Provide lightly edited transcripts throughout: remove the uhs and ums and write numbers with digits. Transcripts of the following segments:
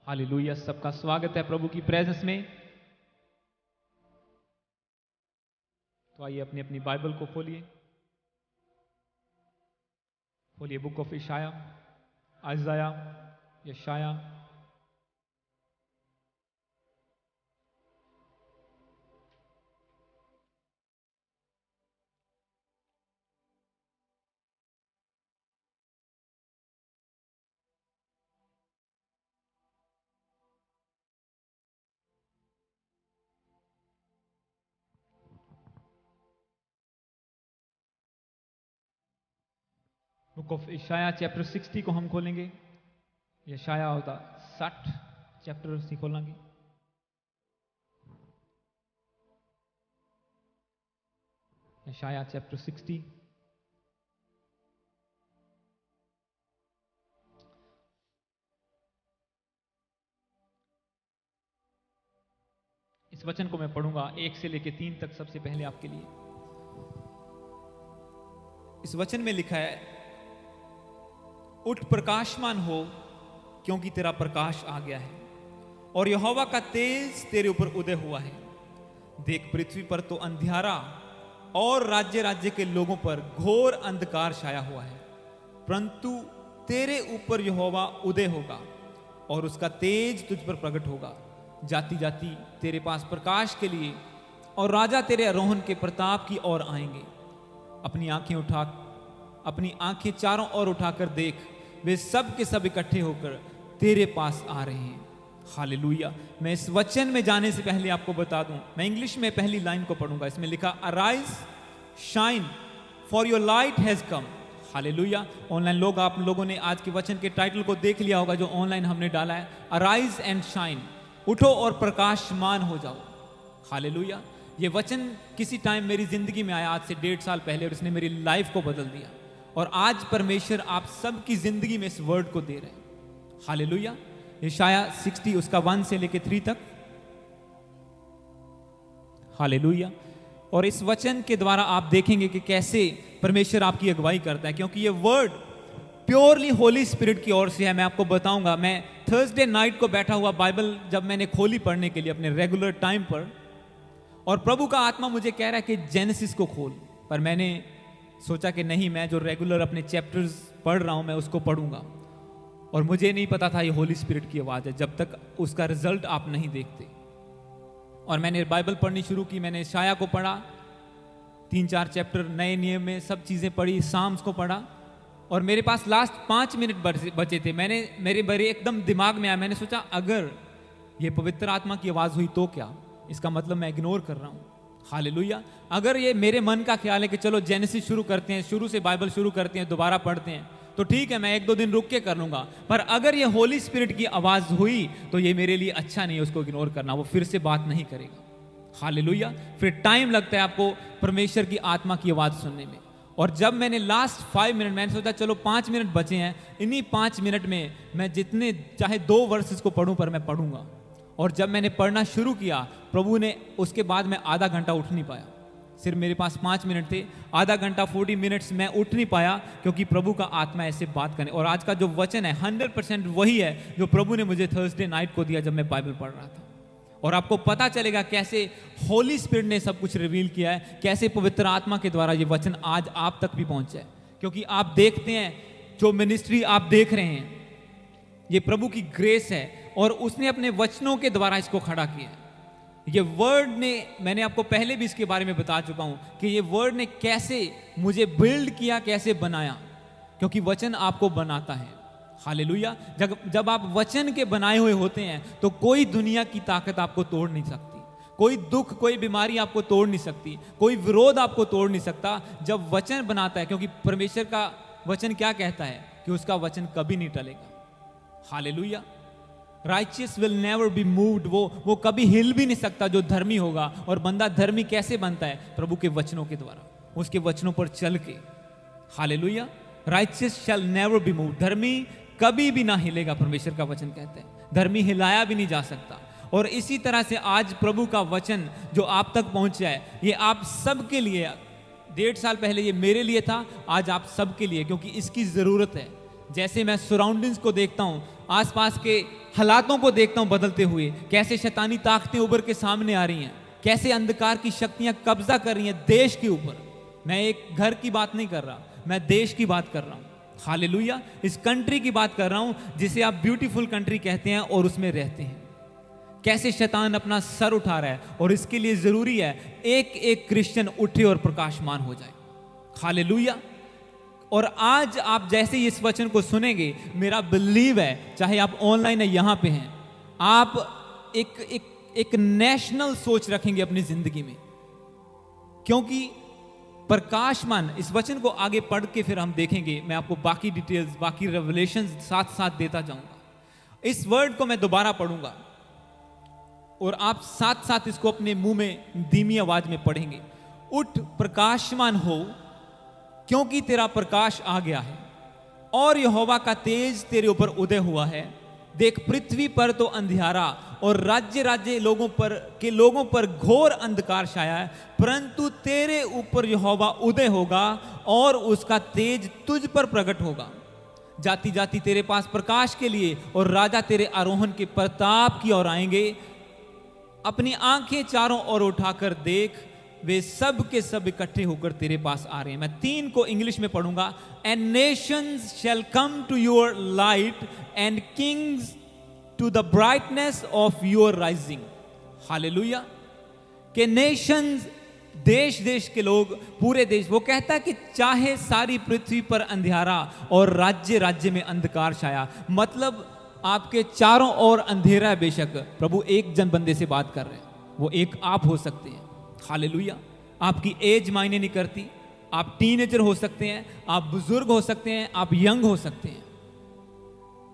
Hallelujah. सबका स्वागत है प्रभु की प्रेजेंस में। तो आइए अपनी अपनी बाइबल को खोलिए बुक ऑफ इशाया, आइज़ाया, यशाया, बुक ऑफ इशाया चैप्टर 60 को हम खोलेंगे। यशाया होता 60 चैप्टर से खोलेंगे। यशाया चैप्टर 60। इस वचन को मैं पढ़ूंगा 1 से लेकर 3 तक। सबसे पहले आपके लिए इस वचन में लिखा है, उठ प्रकाशमान हो, क्योंकि तेरा प्रकाश आ गया है और यहोवा का तेज तेरे ऊपर उदय हुआ है। देख, पृथ्वी पर तो अंधियारा और राज्य राज्य के लोगों पर घोर अंधकार छाया हुआ है, परंतु तेरे ऊपर यहोवा उदय होगा और उसका तेज तुझ पर प्रकट होगा। जाति जाति तेरे पास प्रकाश के लिए और राजा तेरे आरोहण के प्रताप की ओर आएंगे। अपनी आंखें चारों ओर उठाकर देख, वे सब के सब इकट्ठे होकर तेरे पास आ रहे हैं। हालेलुया। मैं इस वचन में जाने से पहले आपको बता दूं, मैं इंग्लिश में पहली लाइन को पढ़ूंगा। इसमें लिखा, arise shine for your light has come. Hallelujah. Online लोग, आप लोगों ने आज के वचन के टाइटल को देख लिया होगा जो ऑनलाइन हमने डाला है, अराइज एंड शाइन। उठो और प्रकाशमान हो जाओ। हालेलुया। ये वचन किसी टाइम मेरी जिंदगी में आया, आज से 1.5 साल पहले, और इसने मेरी लाइफ को बदल दिया। और आज परमेश्वर आप सबकी जिंदगी में इस वर्ड को दे रहे हैं। हालेलुया। यशाया 60 उसका 1 से लेके 3 तक। हालेलुया। और इस वचन के द्वारा आप देखेंगे कि कैसे परमेश्वर आपकी अगुवाई करता है, क्योंकि ये वर्ड प्योरली होली स्पिरिट की ओर से है। मैं आपको बताऊंगा, मैं थर्सडे नाइट को बैठा हुआ बाइबल जब मैंने खोली पढ़ने के लिए अपने रेगुलर टाइम पर, और प्रभु का आत्मा मुझे कह रहा है कि जेनेसिस को खोल, पर मैंने सोचा कि नहीं, मैं जो रेगुलर अपने चैप्टर्स पढ़ रहा हूं मैं उसको पढ़ूंगा। और मुझे नहीं पता था ये होली स्पिरिट की आवाज है जब तक उसका रिजल्ट आप नहीं देखते। और मैंने बाइबल पढ़नी शुरू की। मैंने शाया को पढ़ा, 3-4 चैप्टर, नए नियम में सब चीजें पढ़ी, साम्स को पढ़ा, और मेरे पास लास्ट 5 मिनट बचे थे। मेरे एकदम दिमाग में आया, मैंने सोचा अगर ये पवित्र आत्मा की आवाज हुई तो क्या, इसका मतलब मैं इग्नोर कर रहा हूं। हालेलुया। अगर ये मेरे मन का ख्याल है कि चलो जेनेसिस शुरू करते हैं, शुरू से बाइबल शुरू करते हैं, दोबारा पढ़ते हैं, तो ठीक है, मैं 1-2 दिन रुक के कर लूंगा। पर अगर ये होली स्पिरिट की आवाज हुई तो ये मेरे लिए अच्छा नहीं है उसको इग्नोर करना, वो फिर से बात नहीं करेगा। हालेलुया। फिर टाइम लगता है आपको परमेश्वर की आत्मा की आवाज सुनने में। और जब मैंने लास्ट 5 मिनट, मैंने सोचा चलो 5 मिनट बचे हैं, इन्हीं 5 मिनट में मैं जितने चाहे 2 वर्सेस को पढ़ूं, पर मैं पढ़ूंगा। और जब मैंने पढ़ना शुरू किया, प्रभु ने, उसके बाद मैं आधा घंटा उठ नहीं पाया। सिर्फ मेरे पास 5 मिनट थे, आधा घंटा 40 मिनट्स मैं उठ नहीं पाया, क्योंकि प्रभु का आत्मा ऐसे बात करने। और आज का जो वचन है 100% वही है जो प्रभु ने मुझे थर्सडे नाइट को दिया जब मैं बाइबल पढ़ रहा था। और आपको पता चलेगा कैसे होली स्पिरिट ने सब कुछ रिवील किया है, कैसे पवित्र आत्मा के द्वारा ये वचन आज आप तक भी पहुंचा है। क्योंकि आप देखते हैं, जो मिनिस्ट्री आप देख रहे हैं, ये प्रभु की ग्रेस है, और उसने अपने वचनों के द्वारा इसको खड़ा किया है। ये वर्ड ने, मैंने आपको पहले भी इसके बारे में बता चुका हूं कि ये वर्ड ने कैसे मुझे बिल्ड किया, कैसे बनाया, क्योंकि वचन आपको बनाता है। हालेलुया। जब आप वचन के बनाए हुए होते हैं तो कोई दुनिया की ताकत आपको तोड़ नहीं सकती, कोई दुख, कोई बीमारी आपको तोड़ नहीं सकती, कोई विरोध आपको तोड़ नहीं सकता जब वचन बनाता है। क्योंकि परमेश्वर का वचन क्या कहता है कि उसका वचन कभी नहीं टलेगा। Hallelujah. Righteous will never be moved. वो कभी हिल भी नहीं सकता जो धर्मी होगा। और बंदा धर्मी कैसे बनता है? प्रभु के वचनों के द्वारा, उसके वचनों पर चल के। Hallelujah. Righteous shell never be moved. धर्मी कभी भी ना हिलेगा, परमेश्वर का वचन कहता है। धर्मी हिलाया भी नहीं जा सकता। और इसी तरह से आज प्रभु का वचन जो आप तक पहुंचा है, ये आप सबके लिए, 1.5 साल पहले ये मेरे लिए था, आज आप सबके लिए, क्योंकि इसकी जरूरत है। जैसे मैं सराउंडिंग्स को देखता हूं, आसपास के हालातों को देखता हूं बदलते हुए, कैसे शैतानी ताकतें उभर के सामने आ रही हैं, कैसे अंधकार की शक्तियां कब्जा कर रही हैं देश के ऊपर। मैं एक घर की बात नहीं कर रहा, मैं देश की बात कर रहा हूं। हालेलुया। इस कंट्री की बात कर रहा हूं जिसे आप ब्यूटीफुल कंट्री कहते हैं और उसमें रहते हैं। कैसे शैतान अपना सर उठा रहा है, और इसके लिए जरूरी है एक एक क्रिश्चियन उठे और प्रकाशमान हो जाए। हालेलुया। और आज आप जैसे ही इस वचन को सुनेंगे, मेरा बिलीव है, चाहे आप ऑनलाइन है यहां पे हैं, आप एक नेशनल सोच रखेंगे अपनी जिंदगी में, क्योंकि प्रकाशमान, इस वचन को आगे पढ़ के फिर हम देखेंगे, मैं आपको बाकी डिटेल्स, बाकी रेवलेशन साथ साथ देता जाऊंगा। इस वर्ड को मैं दोबारा पढ़ूंगा और आप साथ साथ इसको अपने मुंह में धीमी आवाज में पढ़ेंगे। उठ प्रकाशमान हो, क्योंकि तेरा प्रकाश आ गया है और यहोवा का तेज तेरे ऊपर उदय हुआ है। देख, पृथ्वी पर तो अंधियारा और राज्य राज्य लोगों पर घोर अंधकार छाया है, परंतु तेरे ऊपर यहोवा उदय होगा और उसका तेज तुझ पर प्रकट होगा। जाति जाति तेरे पास प्रकाश के लिए और राजा तेरे आरोहण के प्रताप की ओर आएंगे। अपनी आंखें चारों ओर उठाकर देख, वे सब के सब इकट्ठे होकर तेरे पास आ रहे हैं। मैं 3 को इंग्लिश में पढ़ूंगा। And nations shall come to your light and kings to the brightness of your rising. Hallelujah. के नेशंस, देश देश के लोग, पूरे देश, वो कहता है कि चाहे सारी पृथ्वी पर अंधियारा और राज्य राज्य में अंधकार छाया, मतलब आपके चारों ओर अंधेरा है, बेशक प्रभु एक जन बंदे से बात कर रहे हैं, वो एक आप हो सकते हैं। हालेलुया। आपकी एज मायने नहीं करती, आप टीनेजर हो सकते हैं, आप बुजुर्ग हो सकते हैं, आप यंग हो सकते हैं।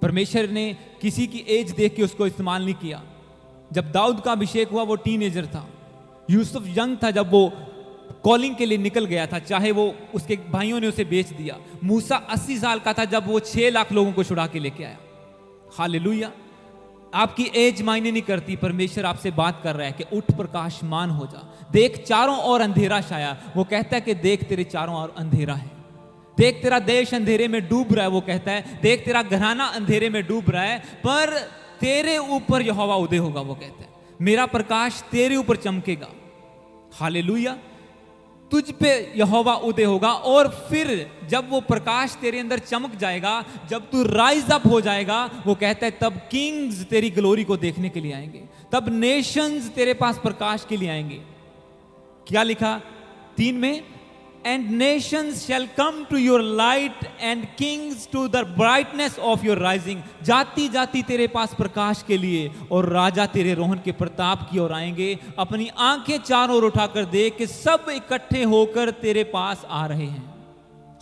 परमेश्वर ने किसी की एज देख के उसको इस्तेमाल नहीं किया। जब दाऊद का अभिषेक हुआ वो टीनेजर था, यूसुफ यंग था जब वो कॉलिंग के लिए निकल गया था, चाहे वो उसके भाइयों ने उसे बेच दिया। मूसा 80 साल का था जब वो 6 लाख लोगों को छुड़ा के लेके आया। हालेलुया। आपकी एज मायने नहीं करती, परमेश्वर आपसे बात कर रहा है कि उठ प्रकाशमान हो जा। देख, चारों ओर अंधेरा छाया, वो कहता है कि देख तेरे चारों ओर अंधेरा है। देख, तेरा देश अंधेरे में डूब रहा है, वो कहता है देख तेरा घराना अंधेरे में डूब रहा है, पर तेरे ऊपर यहोवा उदय होगा। वो कहता है मेरा प्रकाश तेरे ऊपर चमकेगा। हालेलुया। तुझ पे यहोवा उदय होगा, और फिर जब वो प्रकाश तेरे अंदर चमक जाएगा, जब तू राइज अप हो जाएगा, वो कहता है तब किंग्स तेरी ग्लोरी को देखने के लिए आएंगे, तब नेशंस तेरे पास प्रकाश के लिए आएंगे। क्या लिखा 3 में? And nations shall come to your light and kings to the brightness of your rising. जाति जाति तेरे पास प्रकाश के लिए और राजा तेरे रोहन के प्रताप की ओर आएंगे। अपनी आंखें चारों ओर उठाकर देख कि सब इकट्ठे होकर तेरे पास आ रहे हैं।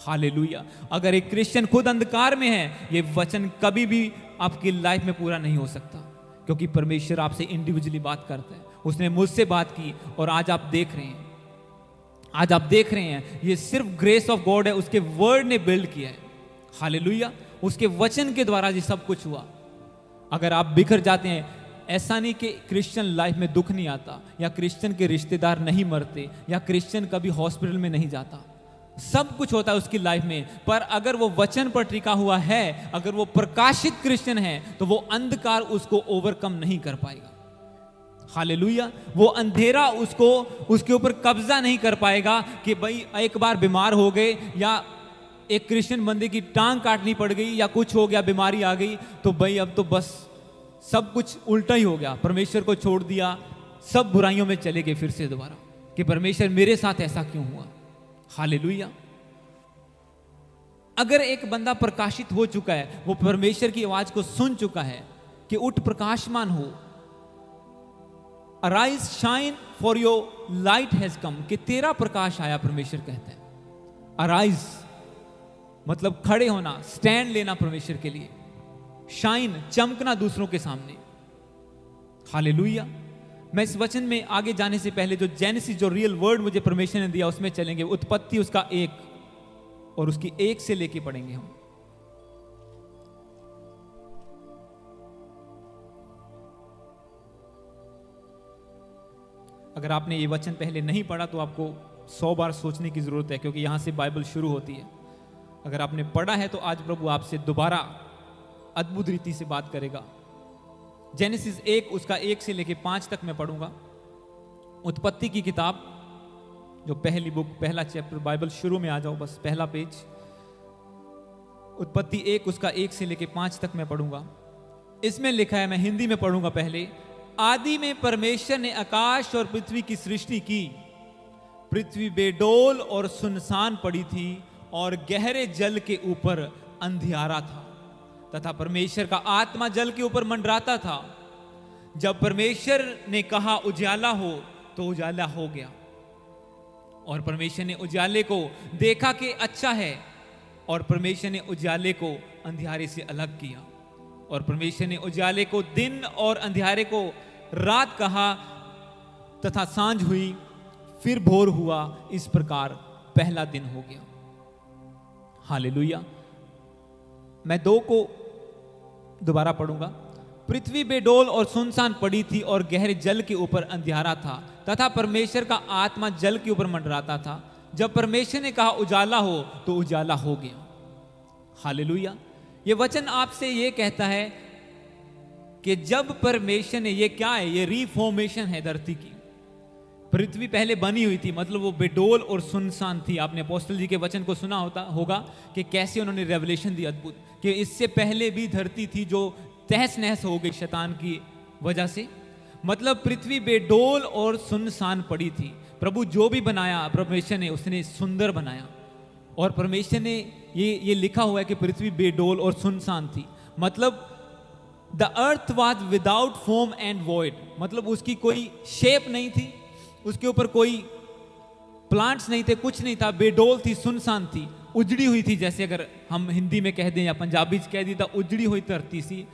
हालेलुया। अगर एक क्रिश्चियन खुद अंधकार में है, ये वचन कभी भी आपकी लाइफ में पूरा नहीं हो सकता, क्योंकि परमेश्वर आपसे इंडिविजुअली बात करता है। उसने मुझसे बात की और आज आप देख रहे हैं, आज आप देख रहे हैं, ये सिर्फ ग्रेस ऑफ गॉड है, उसके वर्ड ने बिल्ड किया है। हालेलुया। उसके वचन के द्वारा ये सब कुछ हुआ। अगर आप बिखर जाते हैं, ऐसा नहीं कि क्रिश्चियन लाइफ में दुख नहीं आता, या क्रिश्चियन के रिश्तेदार नहीं मरते, या क्रिश्चियन कभी हॉस्पिटल में नहीं जाता, सब कुछ होता है उसकी लाइफ में, पर अगर वो वचन पर टिका हुआ है, अगर वो प्रकाशित क्रिश्चियन है, तो वो अंधकार उसको ओवरकम नहीं कर पाएगा। हालेलुया। वो अंधेरा उसको उसके ऊपर कब्जा नहीं कर पाएगा कि भाई एक बार बीमार हो गए, या एक क्रिश्चियन बंदे की टांग काटनी पड़ गई, या कुछ हो गया, बीमारी आ गई, तो भाई अब तो बस सब कुछ उल्टा ही हो गया, परमेश्वर को छोड़ दिया, सब बुराइयों में चले गए फिर से दोबारा, कि परमेश्वर मेरे साथ ऐसा क्यों हुआ। हालेलुया। अगर एक बंदा प्रकाशित हो चुका है, वो परमेश्वर की आवाज को सुन चुका है कि उठ प्रकाशमान हो, arise shine for your light has come, कि तेरा प्रकाश आया, परमेश्वर कहता है। अराइज मतलब खड़े होना, स्टैंड लेना परमेश्वर के लिए। शाइन, चमकना दूसरों के सामने। हालेलुया। मैं इस वचन में आगे जाने से पहले जो जेनेसिस, जो रियल वर्ड मुझे परमेश्वर ने दिया, उसमें चलेंगे। उत्पत्ति उसका 1 और उसकी 1 से लेके पढ़ेंगे हम। अगर आपने ये वचन पहले नहीं पढ़ा तो आपको 100 बार सोचने की जरूरत है, क्योंकि यहां से बाइबल शुरू होती है। अगर आपने पढ़ा है तो आज प्रभु आपसे दोबारा अद्भुत रीति से बात करेगा। जेनेसिस 1 उसका 1 से लेके 5 तक मैं पढ़ूंगा। उत्पत्ति की किताब जो पहली बुक, पहला चैप्टर, बाइबल शुरू में आ जाओ, बस पहला पेज। उत्पत्ति 1 उसका 1 से लेके 5 तक मैं पढ़ूंगा। इसमें लिखा है, मैं हिंदी में पढ़ूंगा पहले। आदि में परमेश्वर ने आकाश और पृथ्वी की सृष्टि की। पृथ्वी बेडोल और सुनसान पड़ी थी और गहरे जल के ऊपर अंधियारा था, तथा परमेश्वर का आत्मा जल के ऊपर मंडराता था। जब परमेश्वर ने कहा उजाला हो, तो उजाला हो गया। और परमेश्वर ने उजाले को देखा कि अच्छा है, और परमेश्वर ने उजाले को अंधियारे से अलग किया। और परमेश्वर ने उजाले को दिन और अंधियारे को रात कहा, तथा सांझ हुई, फिर भोर हुआ। इस प्रकार पहला दिन हो गया। हालेलुया। मैं 2 को दोबारा पढ़ूंगा। पृथ्वी बेडोल और सुनसान पड़ी थी और गहरे जल के ऊपर अंधियारा था, तथा परमेश्वर का आत्मा जल के ऊपर मंडराता था। जब परमेश्वर ने कहा उजाला हो, तो उजाला हो गया। हालेलुया। ये वचन आपसे ये कहता है कि जब परमेश्वर ने, ये क्या है, ये रिफॉर्मेशन है धरती की। पृथ्वी पहले बनी हुई थी, मतलब वो बेडोल और सुनसान थी। आपने अपोस्तल जी के वचन को सुना होगा कि कैसे उन्होंने रेवलेशन दी अद्भुत, कि इससे पहले भी धरती थी जो तहस नहस हो गई शैतान की वजह से। मतलब पृथ्वी बेडोल और सुनसान पड़ी थी। प्रभु जो भी बनाया परमेश्वर ने, उसने सुंदर बनाया। और परमेश्वर ने ये लिखा हुआ है कि पृथ्वी बेडोल और सुनसान थी, मतलब the earth was without form and void, मतलब उसकी कोई शेप नहीं थी, उसके ऊपर कोई प्लांट्स नहीं थे, कुछ नहीं था, बेडोल थी, सुनसान थी, उजड़ी हुई थी। जैसे अगर हम हिंदी में कह दें या पंजाबी कह दी, तो उजड़ी हुई धरती सी।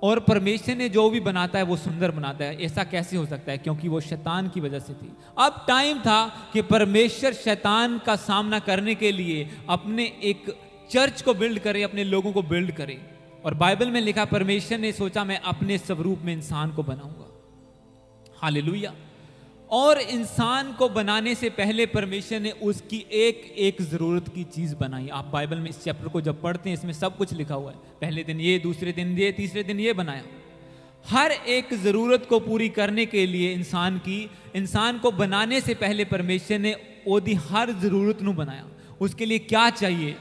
और परमेश्वर ने जो भी बनाता है वो सुंदर बनाता है। ऐसा कैसे हो सकता है? क्योंकि वो शैतान की वजह से थी। अब टाइम था कि परमेश्वर शैतान का सामना करने के लिए अपने एक चर्च को बिल्ड करे, अपने लोगों को बिल्ड करे। और बाइबल में लिखा, परमेश्वर ने सोचा मैं अपने स्वरूप में इंसान को बनाऊंगा। हालेलुया। और इंसान को बनाने से पहले परमेश्वर ने उसकी एक एक जरूरत की चीज बनाई। आप बाइबल में इस चैप्टर को जब पढ़ते हैं, इसमें सब कुछ लिखा हुआ है। पहले दिन ये, दूसरे दिन ये, तीसरे दिन ये बनाया। हर एक जरूरत को पूरी करने के लिए इंसान को बनाने से पहले परमेश्वर ने ओदी हर जरूरत ਨੂੰ बनाया। उसके लिए क्या चाहिए?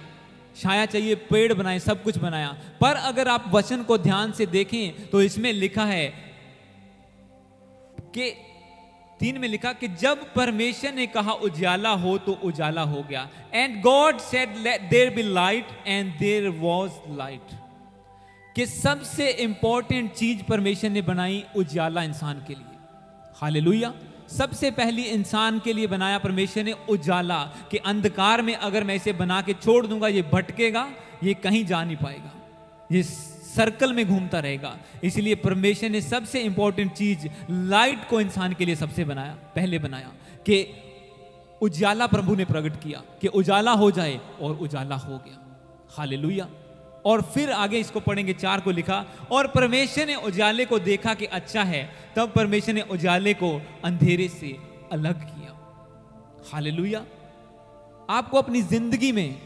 छाया चाहिए, पेड़ बनाए, सब कुछ बनाया। पर अगर आप वचन को ध्यान से देखें तो इसमें लिखा है कि 3 में लिखा कि जब परमेश्वर ने कहा उजाला हो, तो उजाला हो गया। And God said let there be light, and there was light. कि सबसे इंपॉर्टेंट चीज परमेश्वर ने बनाई उजाला इंसान के लिए। हालेलुया। सबसे पहली इंसान के लिए बनाया परमेश्वर ने उजाला, कि अंधकार में अगर मैं इसे बना के छोड़ दूंगा, ये भटकेगा, ये कहीं जा नहीं पाएगा, ये सर्कल में घूमता रहेगा। इसलिए परमेश्वर ने सबसे इंपॉर्टेंट चीज लाइट को इंसान के लिए सबसे पहले बनाया, कि उजाला प्रभु ने प्रकट किया कि उजाला हो जाए, और उजाला हो गया। हालेलुया। और फिर आगे इसको पढ़ेंगे, 4 को लिखा, और परमेश्वर ने उजाले को देखा कि अच्छा है। तब परमेश्वर ने उजाले को अंधेरे से अलग किया। हालेलुया। आपको अपनी जिंदगी में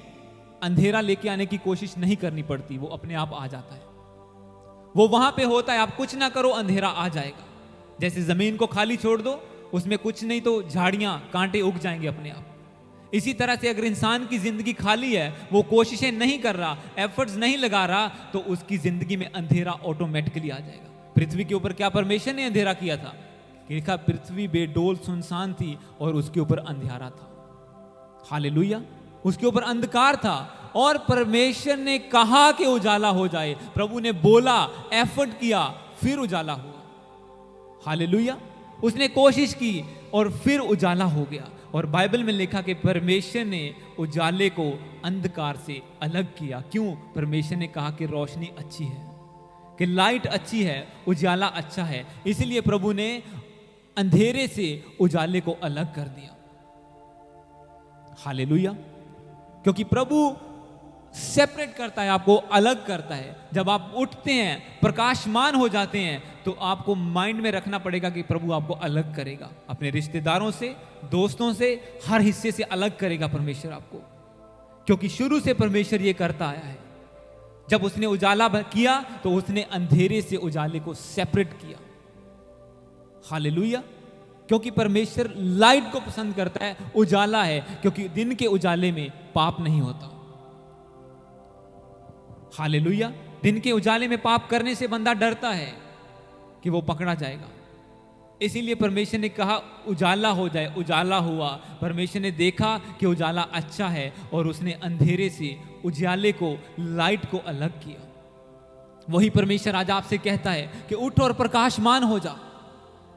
अंधेरा लेके आने की कोशिश नहीं करनी पड़ती, वो अपने आप आ जाता है। वो वहां पे होता है, आप कुछ ना करो, अंधेरा आ जाएगा। जैसे जमीन को खाली छोड़ दो, उसमें कुछ नहीं तो झाड़ियां, कांटे उग जाएंगे अपने आप। इसी तरह से अगर इंसान की जिंदगी खाली है, वो कोशिशें नहीं कर रहा, एफर्ट्स नहीं लगा रहा, तो उसकी जिंदगी में अंधेरा ऑटोमेटिकली आ जाएगा। पृथ्वी के ऊपर क्या परमेश्वर ने अंधेरा किया था? लिखा पृथ्वी बेडोल सुनसान थी और उसके ऊपर अंधेरा था। हालेलुया। उसके ऊपर अंधकार था, और परमेश्वर ने कहा कि उजाला हो जाए। प्रभु ने बोला, एफर्ट किया, फिर उजाला हुआ। हालेलुया। उसने कोशिश की और फिर उजाला हो गया। और बाइबल में लिखा कि परमेश्वर ने उजाले को अंधकार से अलग किया। क्यों? परमेश्वर ने कहा कि रोशनी अच्छी है, कि लाइट अच्छी है, उजाला अच्छा है। इसलिए प्रभु ने अंधेरे से उजाले को अलग कर दिया। हालेलुया। क्योंकि प्रभु सेपरेट करता है, आपको अलग करता है। जब आप उठते हैं, प्रकाशमान हो जाते हैं, तो आपको माइंड में रखना पड़ेगा कि प्रभु आपको अलग करेगा, अपने रिश्तेदारों से, दोस्तों से, हर हिस्से से अलग करेगा परमेश्वर आपको। क्योंकि शुरू से परमेश्वर ये करता आया है। जब उसने उजाला किया तो उसने अंधेरे से उजाले को सेपरेट किया। हालेलुया। क्योंकि परमेश्वर लाइट को पसंद करता है, उजाला है, क्योंकि दिन के उजाले में पाप नहीं होता। हालेलुया। दिन के उजाले में पाप करने से बंदा डरता है कि वो पकड़ा जाएगा। इसीलिए परमेश्वर ने कहा उजाला हो जाए, उजाला हुआ। परमेश्वर ने देखा कि उजाला अच्छा है और उसने अंधेरे से उजाले को, लाइट को अलग किया। वही परमेश्वर आज आपसे कहता है कि उठ और प्रकाशमान हो जा,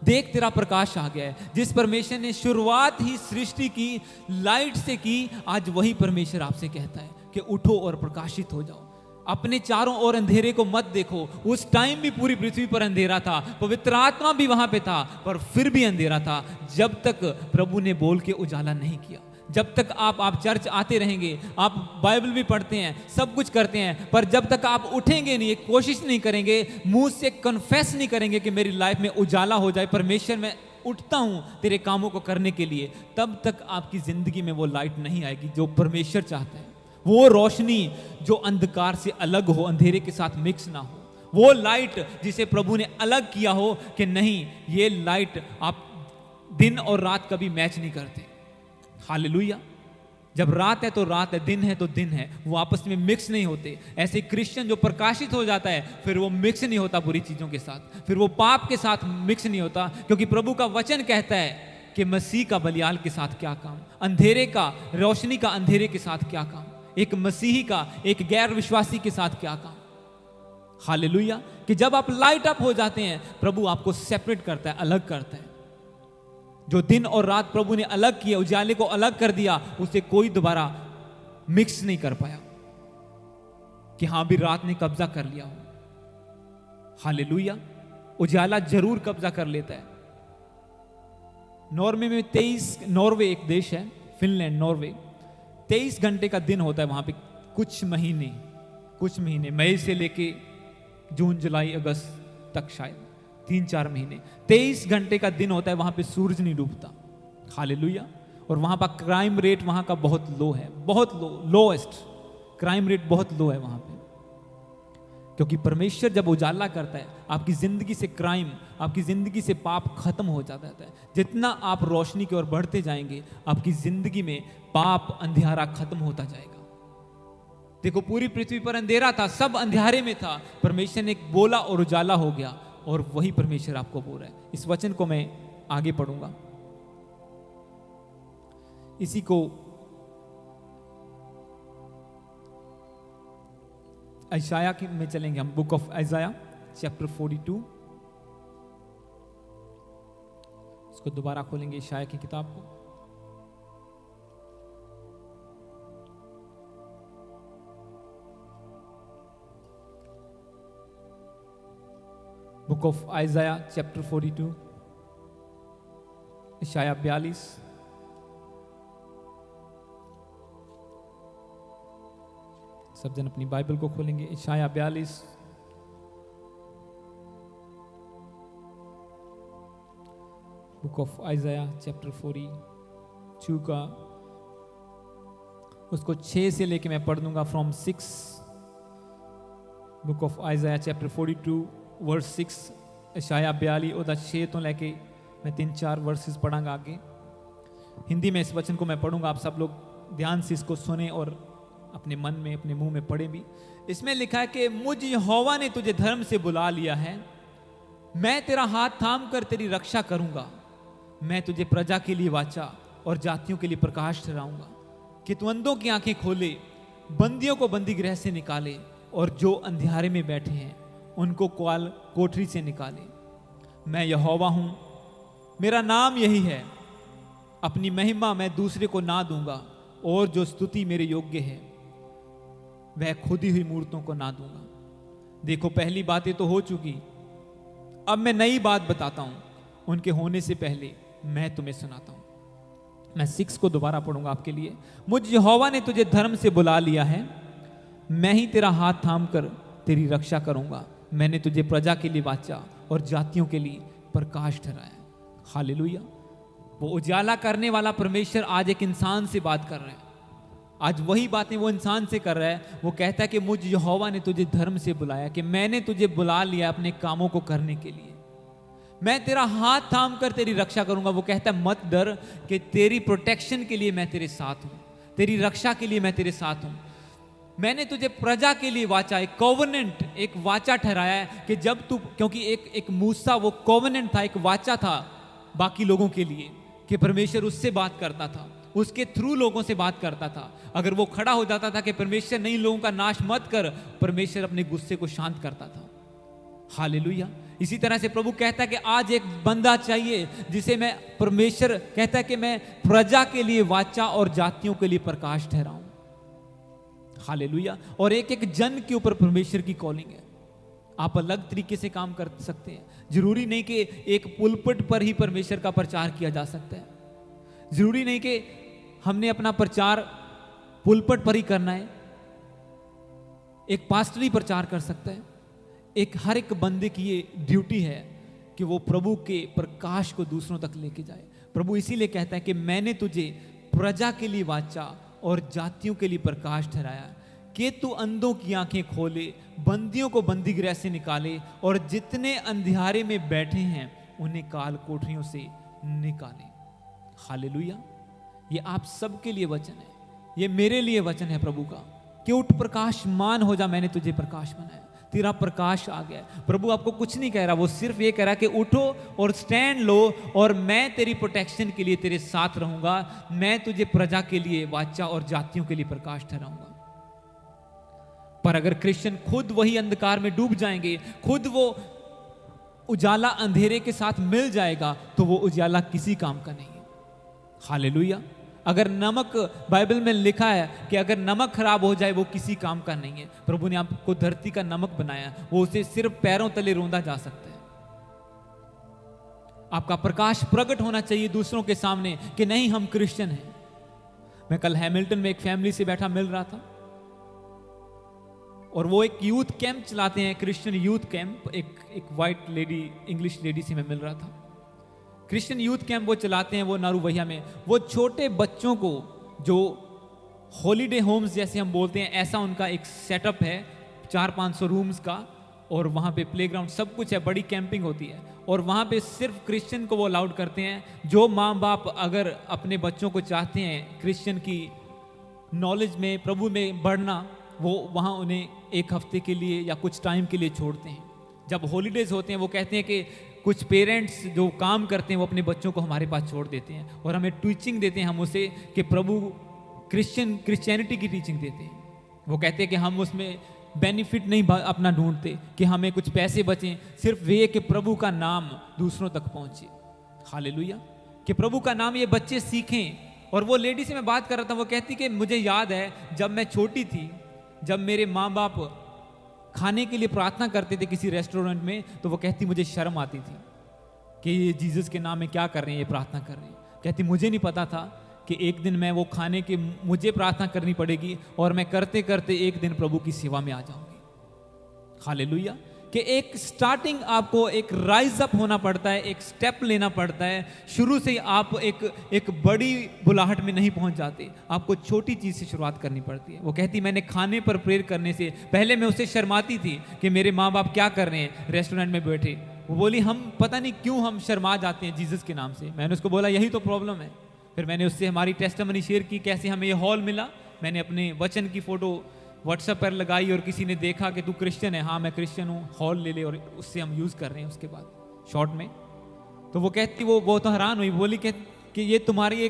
देख तेरा प्रकाश आ गया है। जिस परमेश्वर ने शुरुआत ही सृष्टि की लाइट से की, आज वही परमेश्वर आपसे कहता है कि उठो और प्रकाशित हो जाओ। अपने चारों ओर अंधेरे को मत देखो। उस टाइम भी पूरी पृथ्वी पर अंधेरा था, पवित्र आत्मा भी वहां पे था, पर फिर भी अंधेरा था जब तक प्रभु ने बोल के उजाला नहीं किया। जब तक आप चर्च आते रहेंगे, आप बाइबल भी पढ़ते हैं, सब कुछ करते हैं, पर जब तक आप उठेंगे नहीं, कोशिश नहीं करेंगे, मुंह से कन्फेस नहीं करेंगे कि मेरी लाइफ में उजाला हो जाए, परमेश्वर मैं उठता हूं तेरे कामों को करने के लिए, तब तक आपकी जिंदगी में वो लाइट नहीं आएगी जो परमेश्वर चाहता है। वो रोशनी जो अंधकार से अलग हो, अंधेरे के साथ मिक्स ना हो, वो लाइट जिसे प्रभु ने अलग किया हो कि नहीं, ये लाइट आप दिन और रात कभी मैच नहीं करते। हालेलुया। जब रात है तो रात है, दिन है तो दिन है, वो आपस में मिक्स नहीं होते। ऐसे क्रिश्चियन जो प्रकाशित हो जाता है फिर वो मिक्स नहीं होता बुरी चीजों के साथ, फिर वो पाप के साथ मिक्स नहीं होता, क्योंकि प्रभु का वचन कहता है कि मसीह का बलियाल के साथ क्या काम, अंधेरे का, रोशनी का अंधेरे के साथ क्या काम, एक मसीही का एक गैर विश्वासी के साथ क्या काम। हालेलुया। कि जब आप लाइट अप हो जाते हैं, प्रभु आपको सेपरेट करता है, अलग करता है। जो दिन और रात प्रभु ने अलग किया, उजाले को अलग कर दिया, उसे कोई दोबारा मिक्स नहीं कर पाया कि हां भी रात ने कब्जा कर लिया हो। हालेलुया। उजाला जरूर कब्जा कर लेता है। नॉर्वे में 23, नॉर्वे एक देश है, फिनलैंड, नॉर्वे, 23 घंटे का दिन होता है वहां पे। कुछ महीने मई से लेके जून, जुलाई, अगस्त तक, शायद 3-4 महीने, 23 घंटे का दिन होता है। वहां पे सूरज नहीं डूबता। हालेलुया। और वहां पर क्राइम रेट वहां का बहुत लो है, बहुत लो, लोएस्ट क्राइम रेट बहुत लो है वहां पे। क्योंकि परमेश्वर जब उजाला करता है, आपकी जिंदगी से क्राइम, आपकी जिंदगी से पाप खत्म हो जाता है। जितना आप रोशनी की ओर बढ़ते जाएंगे, आपकी जिंदगी में पाप, अंधियारा खत्म होता जाएगा। देखो, पूरी पृथ्वी पर अंधेरा था, सब अंधियारे में था, परमेश्वर ने बोला और उजाला हो गया। और वही परमेश्वर आपको बोल रहा है। इस वचन को मैं आगे पढ़ूंगा, इसी को यशायाह की में चलेंगे हम। बुक ऑफ यशायाह चैप्टर 42, इसको दोबारा खोलेंगे, यशायाह की किताब को। बुक ऑफ यशायाह चैप्टर 42, यशायाह 42। सब जन अपनी बाइबल को खोलेंगे। यशायाह 42, बुक ऑफ यशायाह चैप्टर 42 का उसको 6 से लेके मैं पढ़ दूंगा, फ्रॉम 6। बुक ऑफ यशायाह चैप्टर 42 वर्स 6, यशायाह 42 और 6 तो लेके मैं 3-4 वर्सेस पढ़ांगा आगे। हिंदी में इस वचन को मैं पढ़ूंगा, आप सब लोग ध्यान से इसको सुने और अपने मन में, अपने मुंह में पढ़े भी। इसमें लिखा है कि मुझ यहोवा ने तुझे धर्म से बुला लिया है, मैं तेरा हाथ थाम कर तेरी रक्षा करूंगा, मैं तुझे प्रजा के लिए वाचा और जातियों के लिए प्रकाश ठहराऊंगा, कि तू अंधों की आंखें खोले, बंदियों को बंदी गृह से निकाले, और जो अंधियारे में बैठे हैं उनको कोठरी से निकाले। मैं यहोवा हूं, मेरा नाम यही है, अपनी महिमा मैं दूसरे को ना दूंगा, और जो स्तुति मेरे योग्य है वह खुदी हुई मूर्तों को ना दूंगा। देखो, पहली बातें तो हो चुकी, अब मैं नई बात बताता हूं, उनके होने से पहले मैं तुम्हें सुनाता हूं। मैं 6 को दोबारा पढ़ूंगा आपके लिए। मुझ यहोवा ने तुझे धर्म से बुला लिया है, मैं ही तेरा हाथ थाम कर तेरी रक्षा करूंगा, मैंने तुझे प्रजा के लिए वाचा और जातियों के लिए प्रकाश ठहराया। हालेलुया। वो उजाला करने वाला परमेश्वर आज एक इंसान से बात कर रहे हैं। आज वही बातें वो इंसान से कर रहा है। वो कहता है कि मुझ यहोवा ने तुझे धर्म से बुलाया, कि मैंने तुझे बुला लिया अपने कामों को करने के लिए, मैं तेरा हाथ थाम कर तेरी रक्षा करूंगा। वो कहता है मत डर, कि तेरी प्रोटेक्शन के लिए मैं तेरे साथ हूं, तेरी रक्षा के लिए मैं तेरे साथ हूं। मैंने तुझे प्रजा के लिए वाचा, एक कोवेनेंट, एक वाचा ठहराया है कि जब तू, क्योंकि एक मूसा वो कोवेनेंट था, एक वाचा था बाकी लोगों के लिए, कि परमेश्वर उससे बात करता था, उसके थ्रू लोगों से बात करता था। अगर वो खड़ा हो जाता था कि परमेश्वर नहीं, लोगों का नाश मत कर, परमेश्वर अपने गुस्से को शांत करता था। हालेलुया। इसी तरह से प्रभु कहता है कि आज एक बंदा चाहिए जिसे मैं, परमेश्वर कहता है कि मैं प्रजा के लिए वाचा और जातियों के लिए प्रकाश ठहराऊं। हालेलुया। और एक एक जन के ऊपर परमेश्वर की कॉलिंग है। आप अलग तरीके से काम कर सकते हैं। जरूरी नहीं कि एक पुलपट पर ही परमेश्वर का प्रचार किया जा सकता है। जरूरी नहीं कि हमने अपना प्रचार पुलपट पर ही करना है। एक पास्टर ही प्रचार कर सकता है। हर एक बंदे की ये ड्यूटी है कि वो प्रभु के प्रकाश को दूसरों तक लेके जाए। प्रभु इसीलिए कहता है कि मैंने तुझे प्रजा के लिए वाचा और जातियों के लिए प्रकाश ठहराया, कि तू अंधों की आंखें खोले, बंदियों को बंदीगृह से निकाले, और जितने अंधियारे में बैठे हैं उन्हें काल कोठरियों से निकाले। हालेलुया। ये आप सबके लिए वचन है, ये मेरे लिए वचन है प्रभु का, कि उठ प्रकाशमान हो जा, मैंने तुझे प्रकाश बनाया, तेरा प्रकाश आ गया। प्रभु आपको कुछ नहीं कह रहा, वो सिर्फ ये कह रहा कि उठो और स्टैंड लो, और मैं तेरी प्रोटेक्शन के लिए तेरे साथ रहूंगा। मैं तुझे प्रजा के लिए वाचा और जातियों के लिए प्रकाश ठहराऊंगा। पर अगर क्रिश्चियन खुद वही अंधकार में डूब जाएंगे, खुद वो उजाला अंधेरे के साथ मिल जाएगा, तो वो उजाला किसी काम का नहीं है। हालेलुया। अगर नमक, बाइबल में लिखा है कि अगर नमक खराब हो जाए वो किसी काम का नहीं है। प्रभु ने आपको धरती का नमक बनाया, वो उसे सिर्फ पैरों तले रोंदा जा सकता है। आपका प्रकाश प्रकट होना चाहिए दूसरों के सामने कि नहीं, हम क्रिश्चियन हैं। मैं कल हैमिल्टन में एक फैमिली से बैठा मिल रहा था, और वो एक यूथ कैंप चलाते हैं, क्रिश्चियन यूथ कैंप। एक वाइट लेडी, इंग्लिश लेडी से मैं मिल रहा था। क्रिश्चियन यूथ कैंप वो चलाते हैं, वो नारूवैया में। वो छोटे बच्चों को, जो हॉलीडे होम्स जैसे हम बोलते हैं, ऐसा उनका एक सेटअप है 400-500 रूम्स का, और वहाँ पे प्लेग्राउंड सब कुछ है, बड़ी कैंपिंग होती है। और वहाँ पे सिर्फ क्रिश्चियन को वो अलाउड करते हैं। जो माँ बाप अगर अपने बच्चों को चाहते हैं क्रिश्चियन की नॉलेज में, प्रभु में बढ़ना, वो वहाँ उन्हें एक हफ्ते के लिए या कुछ टाइम के लिए छोड़ते हैं। जब हॉलीडेज होते हैं, वो कहते हैं कि कुछ पेरेंट्स जो काम करते हैं वो अपने बच्चों को हमारे पास छोड़ देते हैं, और हमें टीचिंग देते हैं, हम उसे कि प्रभु क्रिश्चियनिटी की टीचिंग देते हैं। वो कहते हैं कि हम उसमें बेनिफिट नहीं अपना ढूंढते कि हमें कुछ पैसे बचें, सिर्फ ये कि प्रभु का नाम दूसरों तक पहुंचे। हालेलुया। कि प्रभु का नाम ये बच्चे सीखें। और वो लेडी से मैं बात कर रहा था, वो कहती कि मुझे याद है जब मैं छोटी थी, जब मेरे माँ बाप खाने के लिए प्रार्थना करते थे किसी रेस्टोरेंट में, तो वो कहती मुझे शर्म आती थी कि ये जीसस के नाम में क्या कर रहे हैं, ये प्रार्थना कर रहे हैं। कहती मुझे नहीं पता था कि एक दिन मैं वो खाने के, मुझे प्रार्थना करनी पड़ेगी, और मैं करते करते एक दिन प्रभु की सेवा में आ जाऊंगी। हालेलुया। कि एक स्टार्टिंग, आपको एक राइज अप होना पड़ता है, एक स्टेप लेना पड़ता है। शुरू से ही आप एक बड़ी बुलाहट में नहीं पहुंच जाते, आपको छोटी चीज से शुरुआत करनी पड़ती है। वो कहती मैंने खाने पर प्रेयर करने से पहले मैं उससे शर्माती थी कि मेरे माँ बाप क्या कर रहे हैं रेस्टोरेंट में बैठे। वो बोली हम पता नहीं क्यों हम शर्मा जाते हैं जीसस के नाम से। मैंने उसको बोला यही तो प्रॉब्लम है। फिर मैंने उससे हमारी टेस्टिमनी शेयर की, कैसे हमें ये हॉल मिला। मैंने अपने वचन की फोटो व्हाट्सएप पर लगाई, और किसी ने देखा कि तू क्रिश्चियन है। हाँ मैं क्रिश्चियन हूँ, हॉल ले ले, और उससे हम यूज़ कर रहे हैं उसके बाद शॉर्ट में। तो वो कहती, वो बहुत हैरान हुई, बोली कि ये तुम्हारी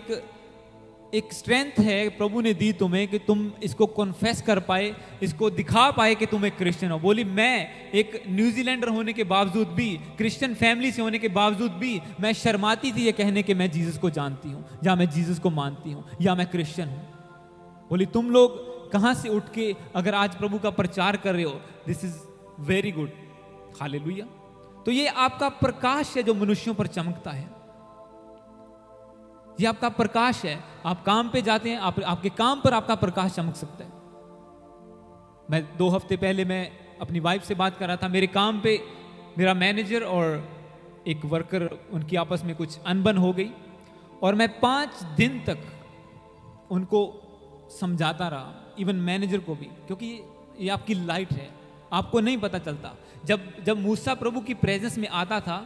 एक स्ट्रेंथ है प्रभु ने दी तुम्हें, कि तुम इसको कॉन्फेस कर पाए, इसको दिखा पाए कि तुम एक क्रिश्चियन हो। बोली मैं एक न्यूजीलैंडर होने के बावजूद भी, क्रिश्चियन फैमिली से होने के बावजूद भी, मैं शर्माती थी ये कहने के मैं जीसस को जानती हूँ, या मैं जीसस को मानती हूँ, या मैं क्रिश्चियन हूँ। बोली तुम लोग कहां से उठ के अगर आज प्रभु का प्रचार कर रहे हो, this is very good. Hallelujah. तो ये आपका प्रकाश है जो मनुष्यों पर चमकता है। ये आपका प्रकाश है। आप काम पे जाते हैं, आपके काम पर आपका प्रकाश चमक सकता है। मैं 2 हफ्ते पहले मैं अपनी वाइफ से बात कर रहा था। मेरे काम पे मेरा मैनेजर और एक वर्कर, उनकी आपस में कुछ अनबन हो गई, और मैं 5 दिन तक उनको समझाता रहा, इवन मैनेजर को भी, क्योंकि ये आपकी लाइट है, आपको नहीं पता चलता। जब मूसा प्रभु की प्रेजेंस में आता था,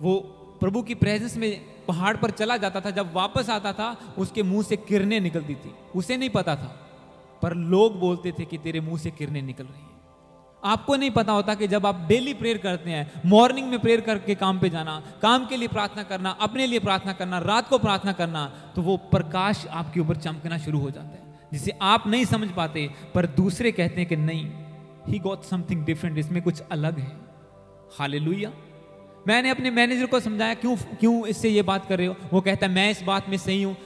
वो प्रभु की प्रेजेंस में पहाड़ पर चला जाता था, जब वापस आता था उसके मुंह से किरणें निकलती थी। उसे नहीं पता था, पर लोग बोलते थे कि तेरे मुंह से किरणें निकल रही हैं। आपको नहीं पता होता कि जब आप डेली प्रेयर करते हैं, मॉर्निंग में प्रेयर करके काम पे जाना, काम के लिए प्रार्थना करना, अपने लिए प्रार्थना करना, रात को प्रार्थना करना, तो वो प्रकाश आपके ऊपर चमकना शुरू हो जाता है, जिसे आप नहीं समझ पाते, पर दूसरे कहते हैं कि नहीं, ही गॉट समथिंग डिफरेंट, इसमें कुछ अलग है। हालेलुया। मैंने अपने मैनेजर को समझाया क्यों इससे ये बात कर रहे हो। वो कहता है मैं इस बात में सही हूँ,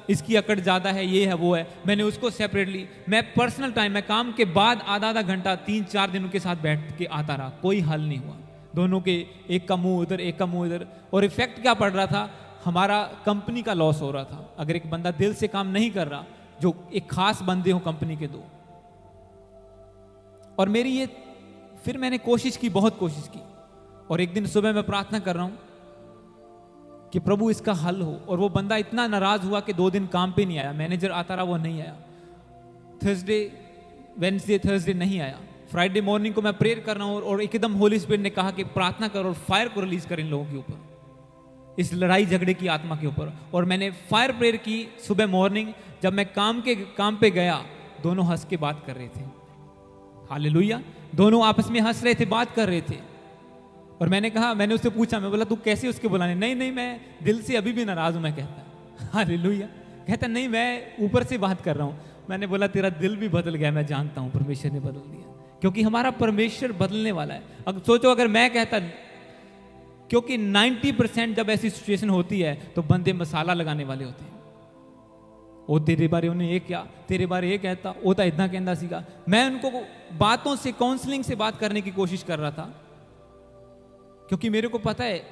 इसकी अकड़ ज़्यादा है, ये है वो है। मैंने उसको सेपरेटली, मैं पर्सनल टाइम, मैं काम के बाद आधा घंटा 3-4 दिन उनके साथ बैठ के आता रहा, कोई हल नहीं हुआ। दोनों के एक का मुंह उधर, एक का मुंह इधर, और इफेक्ट क्या पड़ रहा था, हमारा कंपनी का लॉस हो रहा था। अगर एक बंदा दिल से काम नहीं कर रहा, जो एक खास बंदे हो कंपनी के दो, और मेरी ये, फिर मैंने कोशिश की, बहुत कोशिश की, और एक दिन सुबह मैं प्रार्थना कर रहा हूं कि प्रभु इसका हल हो। और वो बंदा इतना नाराज हुआ कि 2 दिन काम पे नहीं आया। मैनेजर आता रहा, वो नहीं आया। वेडनेसडे थर्सडे नहीं आया। फ्राइडे मॉर्निंग को मैं प्रेयर कर रहा हूं, और एकदम होली स्पिरिट ने कहा कि प्रार्थना करो और फायर को रिलीज कर इन लोगों के ऊपर, इस लड़ाई झगड़े की आत्मा के ऊपर। और मैंने फायर प्रेयर की सुबह मॉर्निंग। जब मैं काम पे गया, दोनों हंस के बात कर रहे थे। हालेलुया। दोनों आपस में हंस रहे थे, बात कर रहे थे। और मैंने उससे पूछा, मैं बोला तू कैसे उसके बुलाने? नहीं मैं दिल से अभी भी नाराज हूं, मैं कहता। हालेलुया। कहता नहीं, मैं ऊपर से बात कर रहा हूं। मैंने बोला तेरा दिल भी बदल गया, मैं जानता हूं, परमेश्वर ने बदल दिया, क्योंकि हमारा परमेश्वर बदलने वाला है। अब सोचो अगर मैं कहता, क्योंकि 90% जब ऐसी सिचुएशन होती है तो बंदे मसाला लगाने वाले होते हैं। वो तेरे बारे उन्हें ये क्या, तेरे बारे ये कहता, वो तो इतना कहता सीगा। मैं उनको बातों से, काउंसलिंग से बात करने की कोशिश कर रहा था, क्योंकि मेरे को पता है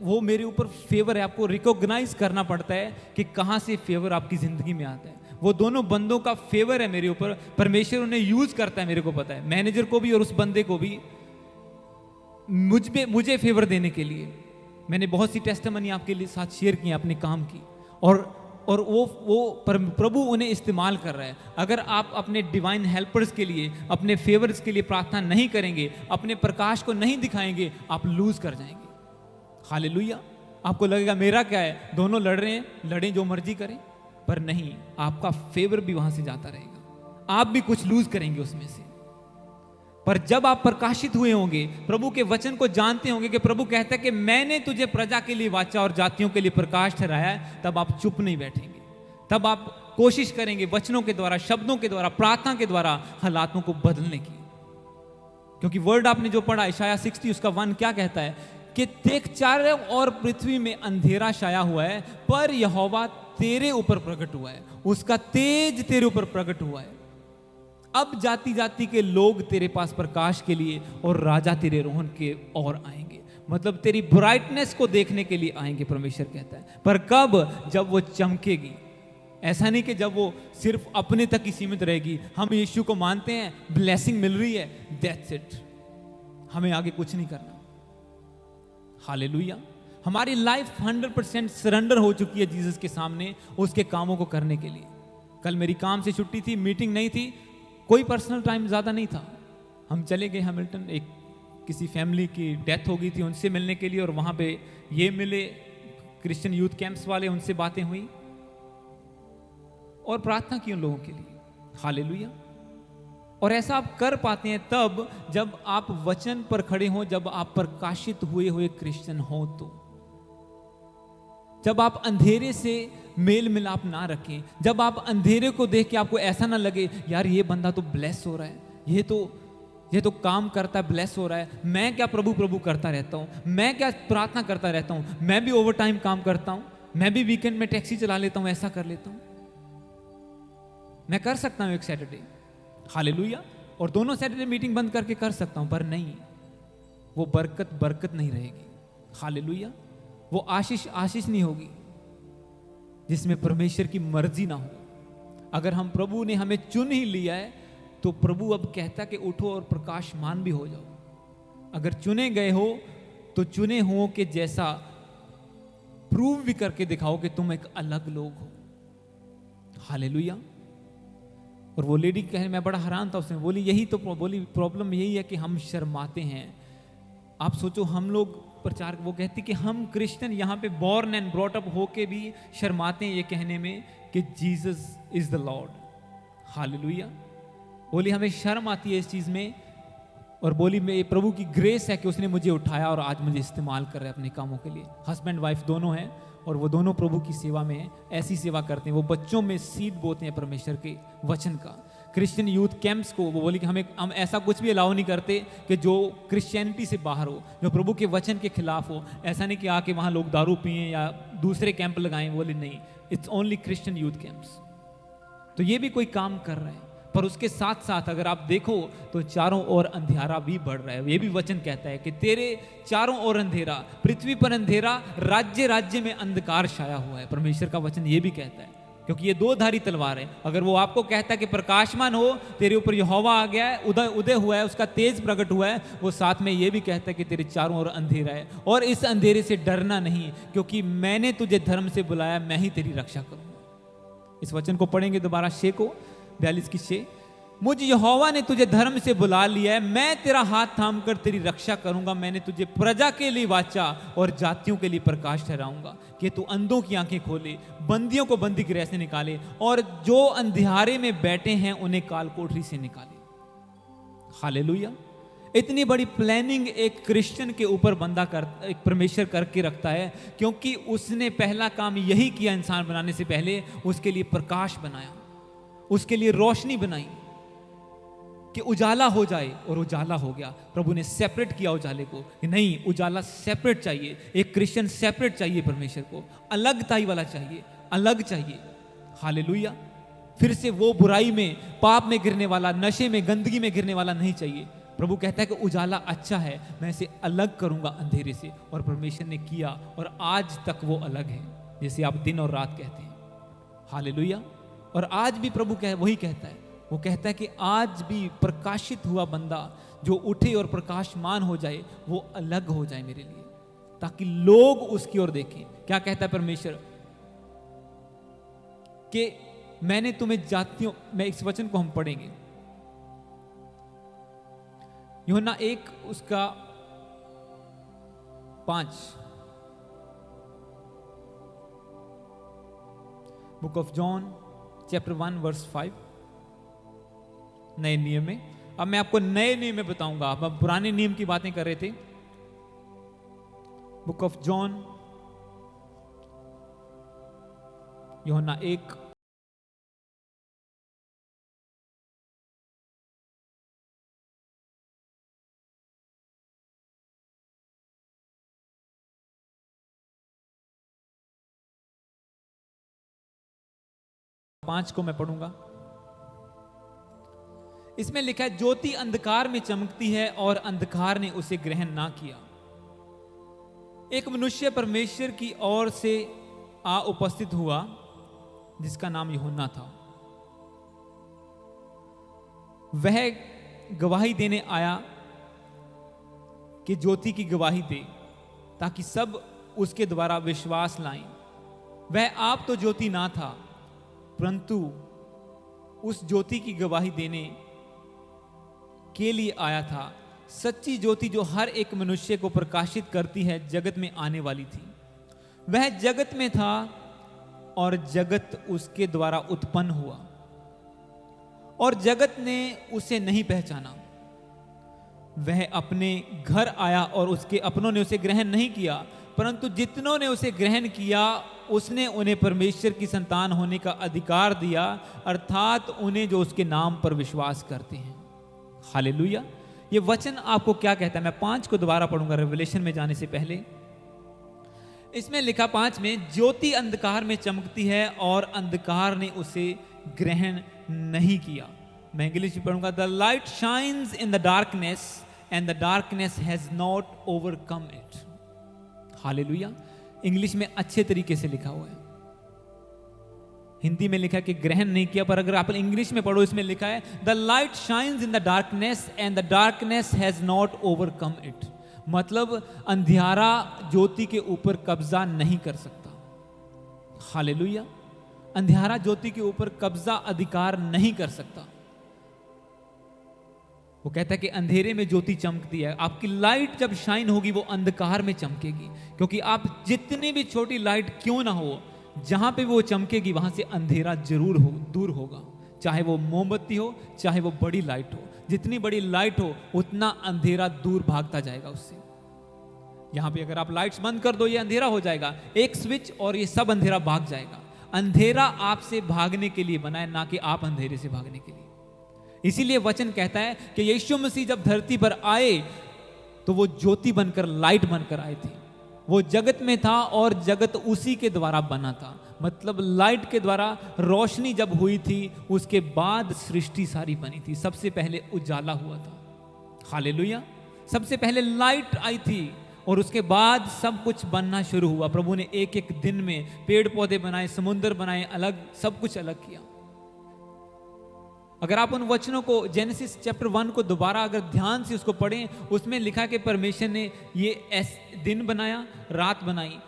वो मेरे ऊपर फेवर है। आपको रिकॉग्नाइज करना पड़ता है कि कहां से फेवर आपकी जिंदगी में आता है। वो दोनों बंदों का फेवर है मेरे ऊपर, परमेश्वर उन्हें यूज करता है, मेरे को पता है, मैनेजर को भी और उस बंदे को भी, मुझे फेवर देने के लिए। मैंने बहुत सी टेस्टिमनी आपके लिए साथ शेयर की अपने काम की, और वो प्रभु उन्हें इस्तेमाल कर रहा है। अगर आप अपने डिवाइन हेल्पर्स के लिए, अपने फेवर्स के लिए प्रार्थना नहीं करेंगे, अपने प्रकाश को नहीं दिखाएंगे, आप लूज कर जाएंगे। हालेलुया। आपको लगेगा मेरा क्या है, दोनों लड़ रहे हैं, लड़ें, जो मर्जी करें, पर नहीं, आपका फेवर भी वहां से जाता रहेगा, आप भी कुछ लूज करेंगे उसमें से। पर जब आप प्रकाशित हुए होंगे, प्रभु के वचन को जानते होंगे कि प्रभु कहता है कि मैंने तुझे प्रजा के लिए वाचा और जातियों के लिए प्रकाश ठहराया है, तब आप चुप नहीं बैठेंगे। तब आप कोशिश करेंगे वचनों के द्वारा, शब्दों के द्वारा, प्रार्थना के द्वारा हालातों को बदलने की। क्योंकि वर्ड आपने जो पढ़ा, इशाया 60 उसका 1 क्या कहता है कि देख, चारों और पृथ्वी में अंधेरा छाया हुआ है, पर यहोवा तेरे ऊपर प्रकट हुआ है, उसका तेज तेरे ऊपर प्रकट हुआ है। अब जाति जाति के लोग तेरे पास प्रकाश के लिए और राजा तेरे रोहन के और आएंगे। मतलब तेरी ब्राइटनेस को देखने के लिए आएंगे, परमेश्वर कहता है। पर कब? जब वो चमकेगी। ऐसा नहीं कि जब वो सिर्फ अपने तक ही सीमित रहेगी। हम यीशु को मानते हैं, ब्लेसिंग मिल रही है, दैट्स इट, हमें आगे कुछ नहीं करना। हालेलुया। हमारी लाइफ 100% सरेंडर हो चुकी है जीसस के सामने, उसके कामों को करने के लिए। कल मेरी काम से छुट्टी थी, मीटिंग नहीं थी, कोई पर्सनल टाइम ज़्यादा नहीं था। हम चले गए हैमिल्टन, एक किसी फैमिली की डेथ हो गई थी, उनसे मिलने के लिए, और वहाँ पे ये मिले क्रिश्चियन यूथ कैंप्स वाले, उनसे बातें हुई और प्रार्थना की उन लोगों के लिए। हालेलुया। और ऐसा आप कर पाते हैं तब जब आप वचन पर खड़े हों, जब आप प्रकाशित हुए क्रिश्चियन हो, तो जब आप अंधेरे से मेल मिलाप ना रखें, जब आप अंधेरे को देख के आपको ऐसा ना लगे यार ये बंदा तो ब्लेस हो रहा है, ये तो काम करता है, ब्लेस हो रहा है, मैं क्या प्रभु करता रहता हूँ, मैं क्या प्रार्थना करता रहता हूँ, मैं भी ओवर टाइम काम करता हूँ, मैं भी वीकेंड में टैक्सी चला लेता हूँ, ऐसा कर लेता हूँ, मैं कर सकता हूँ एक सैटरडे। हालेलुया। और दोनों सैटरडे मीटिंग बंद करके कर सकता हूँ, पर नहीं, वो बरकत नहीं रहेगी। हालेलुया। वो आशीष नहीं होगी जिसमें परमेश्वर की मर्जी ना हो। अगर हम, प्रभु ने हमें चुन ही लिया है, तो प्रभु अब कहता कि उठो और प्रकाशमान भी हो जाओ। अगर चुने गए हो तो चुने हुओं के जैसा प्रूव भी करके दिखाओ कि तुम एक अलग लोग हो। हालेलुया। और वो लेडी कहे, मैं बड़ा हैरान था, उसने बोली यही तो बोली प्रॉब्लम यही है कि हम शर्माते हैं। आप सोचो, हम लोग प्रचार, वो कहती कि हम क्रिश्चियन यहाँ पे बॉर्न एंड ब्रॉट अप होके भी शर्माते हैं ये कहने में कि Jesus is the Lord. Hallelujah. बोली हमें शर्म आती है इस चीज में, और बोली मैं प्रभु की ग्रेस है कि उसने मुझे उठाया और आज मुझे इस्तेमाल कर रहे हैं अपने कामों के लिए। हस्बैंड वाइफ दोनों हैं और वो दोनों प्रभु की सेवा में हैं, ऐसी सेवा करते हैं। वो बच्चों में सीड बोते हैं परमेश्वर के वचन का। क्रिश्चियन यूथ कैंप्स को वो बोली कि हम ऐसा कुछ भी अलाउ नहीं करते कि जो क्रिश्चियनिटी से बाहर हो, जो प्रभु के वचन के खिलाफ हो। ऐसा नहीं कि आके वहाँ लोग दारू पिए या दूसरे कैंप लगाएं, बोले नहीं, it's only Christian youth camps. तो ये भी कोई काम कर रहे हैं, पर उसके साथ साथ अगर आप देखो तो चारों ओर अंधेरा भी बढ़ रहा है। ये भी वचन कहता है कि तेरे चारों ओर अंधेरा, पृथ्वी पर अंधेरा, राज्य राज्य में अंधकार छाया हुआ है। परमेश्वर का वचन ये भी कहता है, क्योंकि ये दो धारी तलवार है। अगर वो आपको कहता है कि प्रकाशमान हो, तेरे ऊपर यहोवा आ गया है, उदय हुआ है, उसका तेज प्रकट हुआ है, वो साथ में ये भी कहता है कि तेरे चारों ओर अंधेरा है और इस अंधेरे से डरना नहीं, क्योंकि मैंने तुझे धर्म से बुलाया, मैं ही तेरी रक्षा करूंगा। इस वचन को पढ़ेंगे दोबारा, 6 को 42 की 6। मुझ यहोवा ने तुझे धर्म से बुला लिया है, मैं तेरा हाथ थाम कर तेरी रक्षा करूंगा। मैंने तुझे प्रजा के लिए वाचा और जातियों के लिए प्रकाश ठहराऊंगा, कि तू अंधों की आंखें खोले, बंदियों को बंदी गृह से निकाले, और जो अंधियारे में बैठे हैं उन्हें काल कोठरी से निकाले। हालेलुया। इतनी बड़ी प्लानिंग एक क्रिश्चियन के ऊपर बंदा एक परमेश्वर करके रखता है, क्योंकि उसने पहला काम यही किया इंसान बनाने से पहले, उसके लिए प्रकाश बनाया, उसके लिए रोशनी बनाई कि उजाला हो जाए, और उजाला हो गया। प्रभु ने सेपरेट किया उजाले को कि नहीं, उजाला सेपरेट चाहिए, एक क्रिश्चियन सेपरेट चाहिए, परमेश्वर को अलगताई वाला चाहिए, अलग चाहिए। हालेलुया। फिर से वो बुराई में, पाप में गिरने वाला, नशे में, गंदगी में गिरने वाला नहीं चाहिए। प्रभु कहता है कि उजाला अच्छा है, मैं इसे अलग करूंगा अंधेरे से, और परमेश्वर ने किया, और आज तक वो अलग है, जैसे आप दिन और रात कहते हैं। हालेलुया। और आज भी प्रभु वही कहता है, वो कहता है कि आज भी प्रकाशित हुआ बंदा जो उठे और प्रकाशमान हो जाए, वो अलग हो जाए मेरे लिए, ताकि लोग उसकी ओर देखें। क्या कहता है परमेश्वर? कि मैंने तुम्हें जातियों में, इस वचन को हम पढ़ेंगे, यूहन्ना 1 उसका 5, book of John chapter 1 verse 5, नए नियम में। अब मैं आपको नए नियम में बताऊंगा, आप पुराने नियम की बातें कर रहे थे। बुक ऑफ जॉन, यूहन्ना 1 5 को मैं पढ़ूंगा। इसमें लिखा है, ज्योति अंधकार में चमकती है और अंधकार ने उसे ग्रहण ना किया। एक मनुष्य परमेश्वर की ओर से आ उपस्थित हुआ, जिसका नाम यूहन्ना था। वह गवाही देने आया कि ज्योति की गवाही दे, ताकि सब उसके द्वारा विश्वास लाएं। वह आप तो ज्योति ना था, परंतु उस ज्योति की गवाही देने के लिए आया था। सच्ची ज्योति जो हर एक मनुष्य को प्रकाशित करती है, जगत में आने वाली थी। वह जगत में था और जगत उसके द्वारा उत्पन्न हुआ, और जगत ने उसे नहीं पहचाना। वह अपने घर आया और उसके अपनों ने उसे ग्रहण नहीं किया, परंतु जितनों ने उसे ग्रहण किया, उसने उन्हें परमेश्वर की संतान होने का अधिकार दिया, अर्थात उन्हें जो उसके नाम पर विश्वास करते हैं। हालेलुया। ये वचन आपको क्या कहता है? मैं 5 को दोबारा पढ़ूंगा, रेवलेशन में जाने से पहले। इसमें लिखा 5 में, ज्योति अंधकार में चमकती है और अंधकार ने उसे ग्रहण नहीं किया। मैं इंग्लिश में पढ़ूंगा, the light shines in the darkness and the darkness has not overcome it. Hallelujah. English में अच्छे तरीके से लिखा हुआ है, हिंदी में लिखा है कि ग्रहण नहीं किया, पर अगर आप इंग्लिश में पढ़ो, इसमें लिखा है, the light shines in the darkness and the darkness has not overcome it. मतलब अंधियारा ज्योति के ऊपर कब्जा नहीं कर सकता। हालेलुया। अंधियारा ज्योति के ऊपर कब्जा अधिकार नहीं कर सकता। वो कहता है कि अंधेरे में ज्योति चमकती है। आपकी लाइट जब शाइन होगी वो अंधकार में चमकेगी, क्योंकि आप जितनी भी छोटी लाइट क्यों ना हो, जहां पे वो चमकेगी वहां से अंधेरा जरूर दूर होगा। चाहे वो मोमबत्ती हो, चाहे वो बड़ी लाइट हो, जितनी बड़ी लाइट हो उतना अंधेरा दूर भागता जाएगा उससे। यहां पे अगर आप लाइट्स बंद कर दो, ये अंधेरा हो जाएगा, एक स्विच और ये सब अंधेरा भाग जाएगा। अंधेरा आपसे भागने के लिए बना है, ना कि आप अंधेरे से भागने के लिए। इसीलिए वचन कहता है कि यीशु मसीह जब धरती पर आए तो वो ज्योति बनकर, लाइट बनकर आए थे। वो जगत में था और जगत उसी के द्वारा बना था। मतलब लाइट के द्वारा रोशनी जब हुई थी उसके बाद सृष्टि सारी बनी थी। सबसे पहले उजाला हुआ था। हालेलुया। सबसे पहले लाइट आई थी और उसके बाद सब कुछ बनना शुरू हुआ। प्रभु ने एक एक दिन में पेड़ पौधे बनाए, समुद्र बनाए, अलग सब कुछ अलग किया। अगर आप उन वचनों को, जेनेसिस चैप्टर 1 को दोबारा अगर ध्यान से उसको पढ़ें, उसमें लिखा कि परमेश्वर ने ये दिन बनाया, रात बनाई,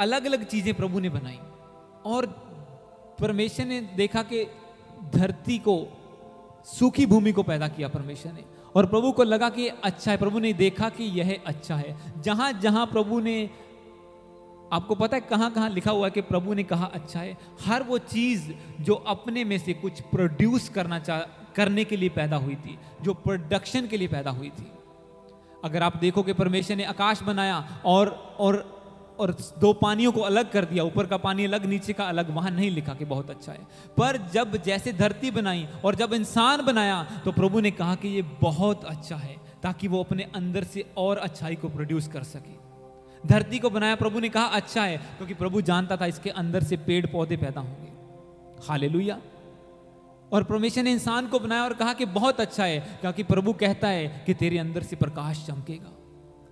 अलग अलग चीजें प्रभु ने बनाई। और परमेश्वर ने देखा कि धरती को, सूखी भूमि को पैदा किया परमेश्वर ने, और प्रभु को लगा कि अच्छा है। प्रभु ने देखा कि यह अच्छा है। जहां जहां प्रभु ने, आपको पता है कहां कहां लिखा हुआ है कि प्रभु ने कहा अच्छा है। हर वो चीज जो अपने में से कुछ प्रोड्यूस करने के लिए पैदा हुई थी, जो प्रोडक्शन के लिए पैदा हुई थी। अगर आप देखो कि परमेश्वर ने आकाश बनाया और दो पानियों को अलग कर दिया, ऊपर का पानी अलग, नीचे का अलग, वहां नहीं लिखा कि बहुत अच्छा है। पर जब जैसे धरती बनाई और जब इंसान बनाया तो प्रभु ने कहा कि ये बहुत अच्छा है, ताकि वो अपने अंदर से और अच्छाई को प्रोड्यूस कर सके। धरती को बनाया, प्रभु ने कहा अच्छा है, क्योंकि प्रभु जानता था इसके अंदर से पेड़ पौधे पैदा होंगे। हालेलुया। और परमेश्वर ने इंसान को बनाया और कहा कि बहुत अच्छा है, क्योंकि प्रभु कहता है कि तेरे अंदर से प्रकाश चमकेगा।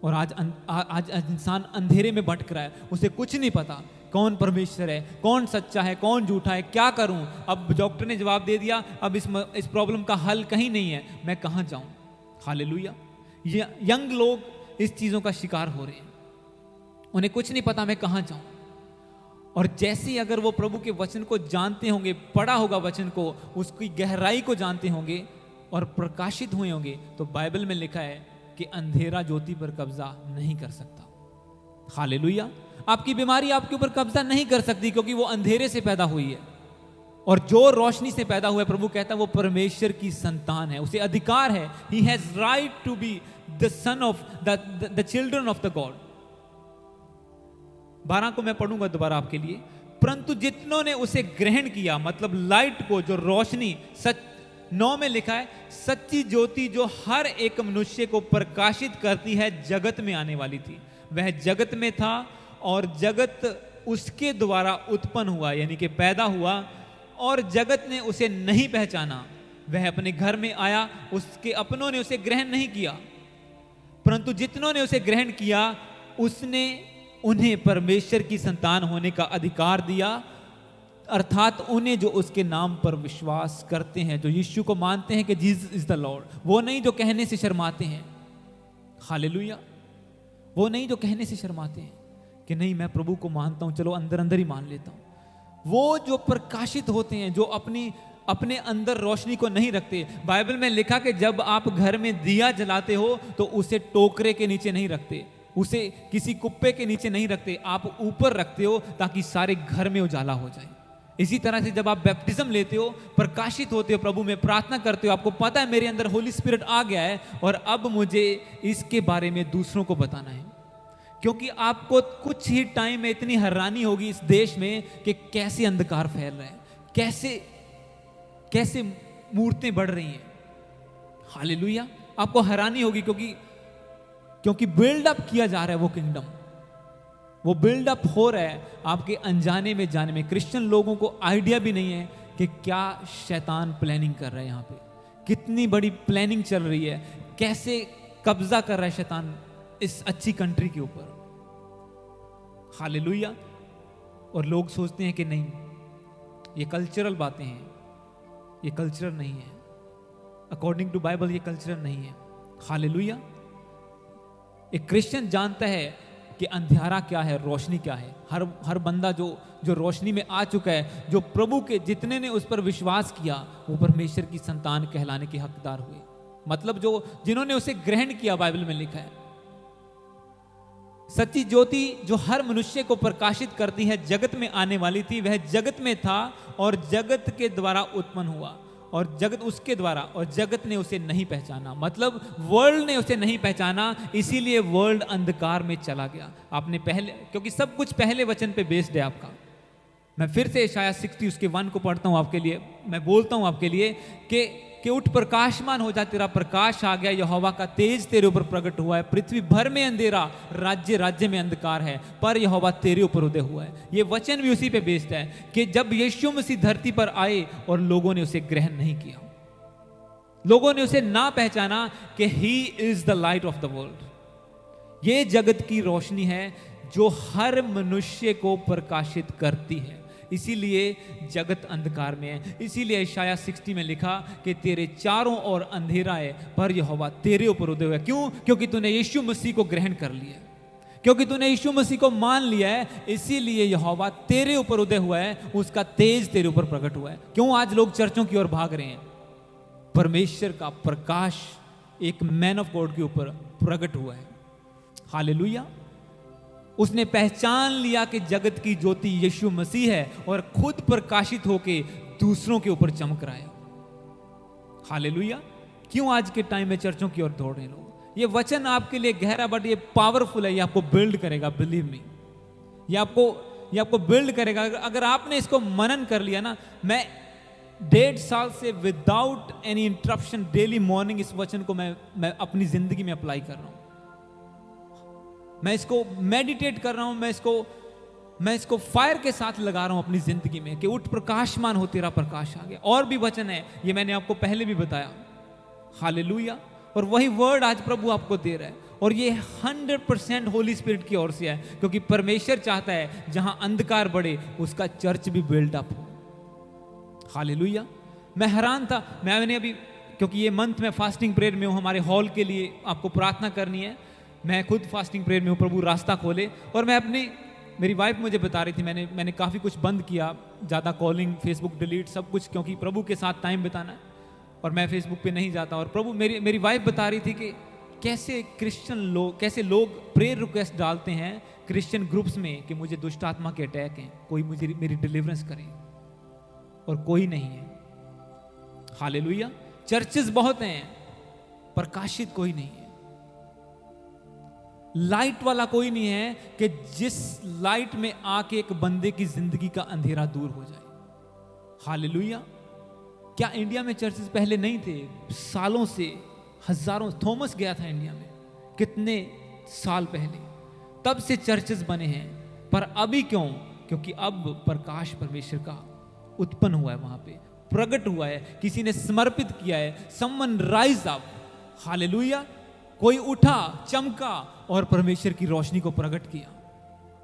और आज इंसान अंधेरे में भटक रहा है, उसे कुछ नहीं पता कौन परमेश्वर है, कौन सच्चा है, कौन झूठा है, क्या करूं। अब डॉक्टर ने जवाब दे दिया, अब इस प्रॉब्लम का हल कहीं नहीं है, मैं कहां जाऊं। हालेलुया। ये यंग लोग इस चीजों का शिकार हो रहे हैं, उन्हें कुछ नहीं पता मैं कहां जाऊं। और जैसे अगर वो प्रभु के वचन को जानते होंगे, पढ़ा होगा वचन को, उसकी गहराई को जानते होंगे और प्रकाशित हुए होंगे, तो बाइबल में लिखा है कि अंधेरा ज्योति पर कब्जा नहीं कर सकता। हालेलुया। आपकी बीमारी आपके ऊपर कब्जा नहीं कर सकती, क्योंकि वो अंधेरे से पैदा हुई है। और जो रोशनी से पैदा हुआ है, प्रभु कहता है वो परमेश्वर की संतान है, उसे अधिकार है। He has right to be the son of the children of the God. 12 को मैं पढ़ूंगा दोबारा आपके लिए। परंतु जितनों ने उसे ग्रहण किया, मतलब लाइट को, जो रोशनी, 9 में लिखा है सच्ची ज्योति जो हर एक मनुष्य को प्रकाशित करती है, जगत में आने वाली थी। वह जगत में था और जगत उसके द्वारा उत्पन्न हुआ, यानी कि पैदा हुआ, और जगत ने उसे नहीं पहचाना। वह अपने घर में आया, उसके अपनों ने उसे ग्रहण नहीं किया, परंतु जितनों ने उसे ग्रहण किया उसने उन्हें परमेश्वर की संतान होने का अधिकार दिया, अर्थात उन्हें जो उसके नाम पर विश्वास करते हैं, जो यीशु को मानते हैं कि जीसस इज द लॉर्ड। वो नहीं जो कहने से शर्माते हैं। हालेलुया। वो नहीं जो कहने से शर्माते हैं कि नहीं मैं प्रभु को मानता हूं, चलो अंदर अंदर ही मान लेता हूं। वो जो प्रकाशित होते हैं, जो अपने अंदर रोशनी को नहीं रखते। बाइबल में लिखा कि जब आप घर में दिया जलाते हो तो उसे टोकरे के नीचे नहीं रखते, उसे किसी कुप्पे के नीचे नहीं रखते, आप ऊपर रखते हो ताकि सारे घर में उजाला हो जाए। इसी तरह से जब आप बैप्टिज्म लेते हो, प्रकाशित होते हो, प्रभु में प्रार्थना करते हो, आपको पता है मेरे अंदर होली स्पिरिट आ गया है और अब मुझे इसके बारे में दूसरों को बताना है। क्योंकि आपको कुछ ही टाइम में इतनी हैरानी होगी इस देश में कि कैसे अंधकार फैल रहा है, कैसे मूर्तें बढ़ रही हैं। हालेलुया। आपको हैरानी होगी क्योंकि बिल्डअप किया जा रहा है वो किंगडम, वो बिल्डअप हो रहा है आपके अनजाने में जाने में। क्रिश्चियन लोगों को आइडिया भी नहीं है कि क्या शैतान प्लानिंग कर रहा है यहाँ पे, कितनी बड़ी प्लानिंग चल रही है, कैसे कब्जा कर रहा है शैतान इस अच्छी कंट्री के ऊपर। हालेलुया। और लोग सोचते हैं कि नहीं ये कल्चरल बातें हैं, ये कल्चरल नहीं है, अकॉर्डिंग टू बाइबल ये कल्चरल नहीं है। हालेलुया। एक क्रिश्चियन जानता है कि अंधियारा क्या है, रोशनी क्या है। हर बंदा जो रोशनी में आ चुका है, जो प्रभु के जितने ने उस पर विश्वास किया, वो परमेश्वर की संतान कहलाने के हकदार हुए। मतलब जिन्होंने उसे ग्रहण किया, बाइबल में लिखा है। सच्ची ज्योति जो हर मनुष्य को प्रकाशित करती है, जगत में आने वाली थी, वह जगत में था और जगत के द्वारा उत्पन्न हुआ और जगत उसके द्वारा, और जगत ने उसे नहीं पहचाना। मतलब वर्ल्ड ने उसे नहीं पहचाना, इसीलिए वर्ल्ड अंधकार में चला गया। आपने पहले, क्योंकि सब कुछ पहले वचन पे बेस्ड है आपका। मैं फिर से इशाया 60 उसके 1 को पढ़ता हूं आपके लिए। मैं बोलता हूं आपके लिए कि उठ प्रकाशमान हो जा, तेरा प्रकाश आ गया, यहोवा का तेज तेरे ऊपर प्रकट हुआ है। पृथ्वी भर में अंधेरा, राज्य राज्य में अंधकार है, पर यहोवा तेरे ऊपर उदय हुआ है। ये वचन भी उसी पे बेस्ड है कि जब यीशु मसीह धरती पर आए और लोगों ने उसे ग्रहण नहीं किया, लोगों ने उसे ना पहचाना कि he is the light of the world. ये जगत की रोशनी है जो हर मनुष्य को प्रकाशित करती है, इसीलिए जगत अंधकार में है। इसीलिए इशाया 60 में लिखा कि तेरे चारों ओर अंधेरा है, पर यहोवा तेरे ऊपर उदय हुआ है। क्यों? क्योंकि तूने यीशु मसीह को ग्रहण कर लिया, क्योंकि तूने यीशु मसीह को मान लिया है, इसीलिए यहोवा तेरे ऊपर उदय हुआ है, उसका तेज तेरे ऊपर प्रकट हुआ है। क्यों आज लोग चर्चों की ओर भाग रहे हैं? परमेश्वर का प्रकाश एक मैन ऑफ गॉड के ऊपर प्रकट हुआ है। हालेलुया। उसने पहचान लिया कि जगत की ज्योति यीशु मसीह है और खुद प्रकाशित होके दूसरों के ऊपर चमक रहा है। हालेलुया। क्यों आज के टाइम में चर्चों की ओर दौड़ रहे लोग? ये वचन आपके लिए गहरा बट ये पावरफुल है, ये आपको बिल्ड करेगा, बिलीव मी, ये आपको बिल्ड करेगा। अगर आपने इसको मनन कर लिया ना, मैं 1.5 साल से without any interruption daily morning इस वचन को मैं अपनी जिंदगी में अप्लाई कर रहा हूं। मैं इसको मेडिटेट कर रहा हूं, मैं इसको फायर के साथ लगा रहा हूं अपनी जिंदगी में कि उठ प्रकाशमान हो, तेरा प्रकाश आ गया। और भी वचन है, ये मैंने आपको पहले भी बताया। हालेलुया। और वही वर्ड आज प्रभु आपको दे रहा है, और ये 100% होली स्पिरिट की ओर से है, क्योंकि परमेश्वर चाहता है जहां अंधकार बढ़े उसका चर्च भी बिल्ड अप हो। हालेलुया। मैं हैरान था, मैंने अभी, क्योंकि ये मंथ में फास्टिंग प्रेयर में हूं, हमारे हॉल के लिए आपको प्रार्थना करनी है। मैं खुद फास्टिंग प्रेयर में हूँ, प्रभु रास्ता खोले। और मेरी वाइफ मुझे बता रही थी, मैंने काफ़ी कुछ बंद किया, ज़्यादा कॉलिंग, फेसबुक डिलीट, सब कुछ, क्योंकि प्रभु के साथ टाइम बिताना है और मैं फेसबुक पे नहीं जाता। और प्रभु मेरी वाइफ बता रही थी कि कैसे लोग प्रेयर रिक्वेस्ट डालते हैं क्रिश्चियन ग्रुप्स में कि मुझे दुष्ट आत्मा के अटैक हैं, कोई मेरी डिलीवरेंस करे, और कोई नहीं है। हालेलुया। चर्चेस बहुत हैं, प्रकाशित कोई नहीं है, लाइट वाला कोई नहीं है कि जिस लाइट में आके एक बंदे की जिंदगी का अंधेरा दूर हो जाए। हालेलुया। क्या इंडिया में चर्चेस पहले नहीं थे? सालों से, हजारों, थॉमस गया था इंडिया में कितने साल पहले, तब से चर्चेस बने हैं। पर अभी क्यों? क्योंकि अब प्रकाश परमेश्वर का उत्पन्न हुआ है, वहां पे प्रकट हुआ है, किसी ने समर्पित किया है। Someone rise up. हालेलुया। कोई उठा, चमका और परमेश्वर की रोशनी को प्रकट किया।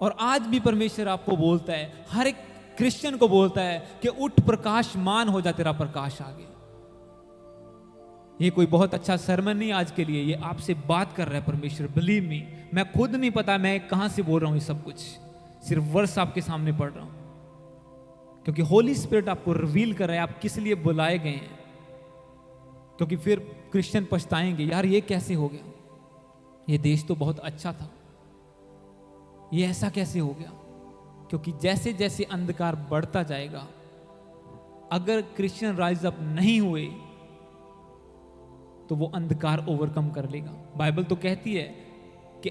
और आज भी परमेश्वर आपको बोलता है, हर एक क्रिश्चियन को बोलता है कि उठ प्रकाशमान हो जा, तेरा प्रकाश आ गया। ये कोई बहुत अच्छा सरमन नहीं आज के लिए, ये आपसे बात कर रहा है परमेश्वर, बिलीव मी। मैं खुद नहीं पता मैं कहां से बोल रहा हूं ये सब कुछ, सिर्फ वर्स आपके सामने पढ़ रहा हूं, क्योंकि होली स्पिरिट आपको रिवील कर रहा है आप किस लिए बुलाए गए हैं। क्योंकि फिर क्रिश्चियन पछताएंगे, यार ये कैसे हो गया, ये देश तो बहुत अच्छा था, ये ऐसा कैसे हो गया। क्योंकि जैसे जैसे अंधकार बढ़ता जाएगा, अगर क्रिश्चियन राइज अप नहीं हुए तो वो अंधकार ओवरकम कर लेगा। बाइबल तो कहती है कि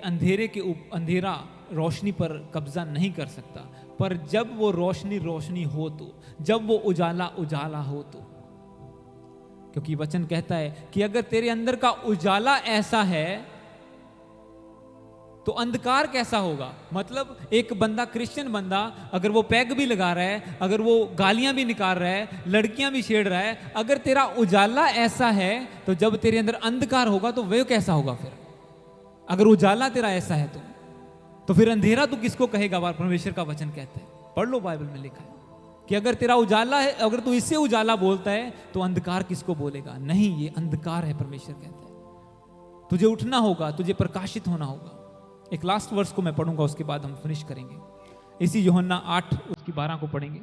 अंधेरा रोशनी पर कब्जा नहीं कर सकता, पर जब वो रोशनी हो तो, जब वो उजाला हो तो। क्योंकि वचन कहता है कि अगर तेरे अंदर का उजाला ऐसा है तो अंधकार कैसा होगा। मतलब एक बंदा, क्रिश्चियन बंदा, अगर वो पैग भी लगा रहा है, अगर वो गालियां भी निकाल रहा है, लड़कियां भी छेड़ रहा है, अगर तेरा उजाला ऐसा है तो जब तेरे अंदर अंधकार होगा तो वह कैसा होगा। फिर अगर उजाला तेरा ऐसा है तो फिर अंधेरा तू किसको कहेगा। परमेश्वर का वचन कहता है, पढ़ लो, बाइबल में लिखा है कि अगर तेरा उजाला है, अगर तू इससे उजाला बोलता है तो अंधकार किसको बोलेगा। नहीं, ये अंधकार है, परमेश्वर कहता है। तुझे उठना होगा, तुझे प्रकाशित होना होगा। एक लास्ट वर्स को मैं पढ़ूंगा, उसके बाद हम फिनिश करेंगे। इसी यूहन्ना 8 उसकी 12 को पढ़ेंगे।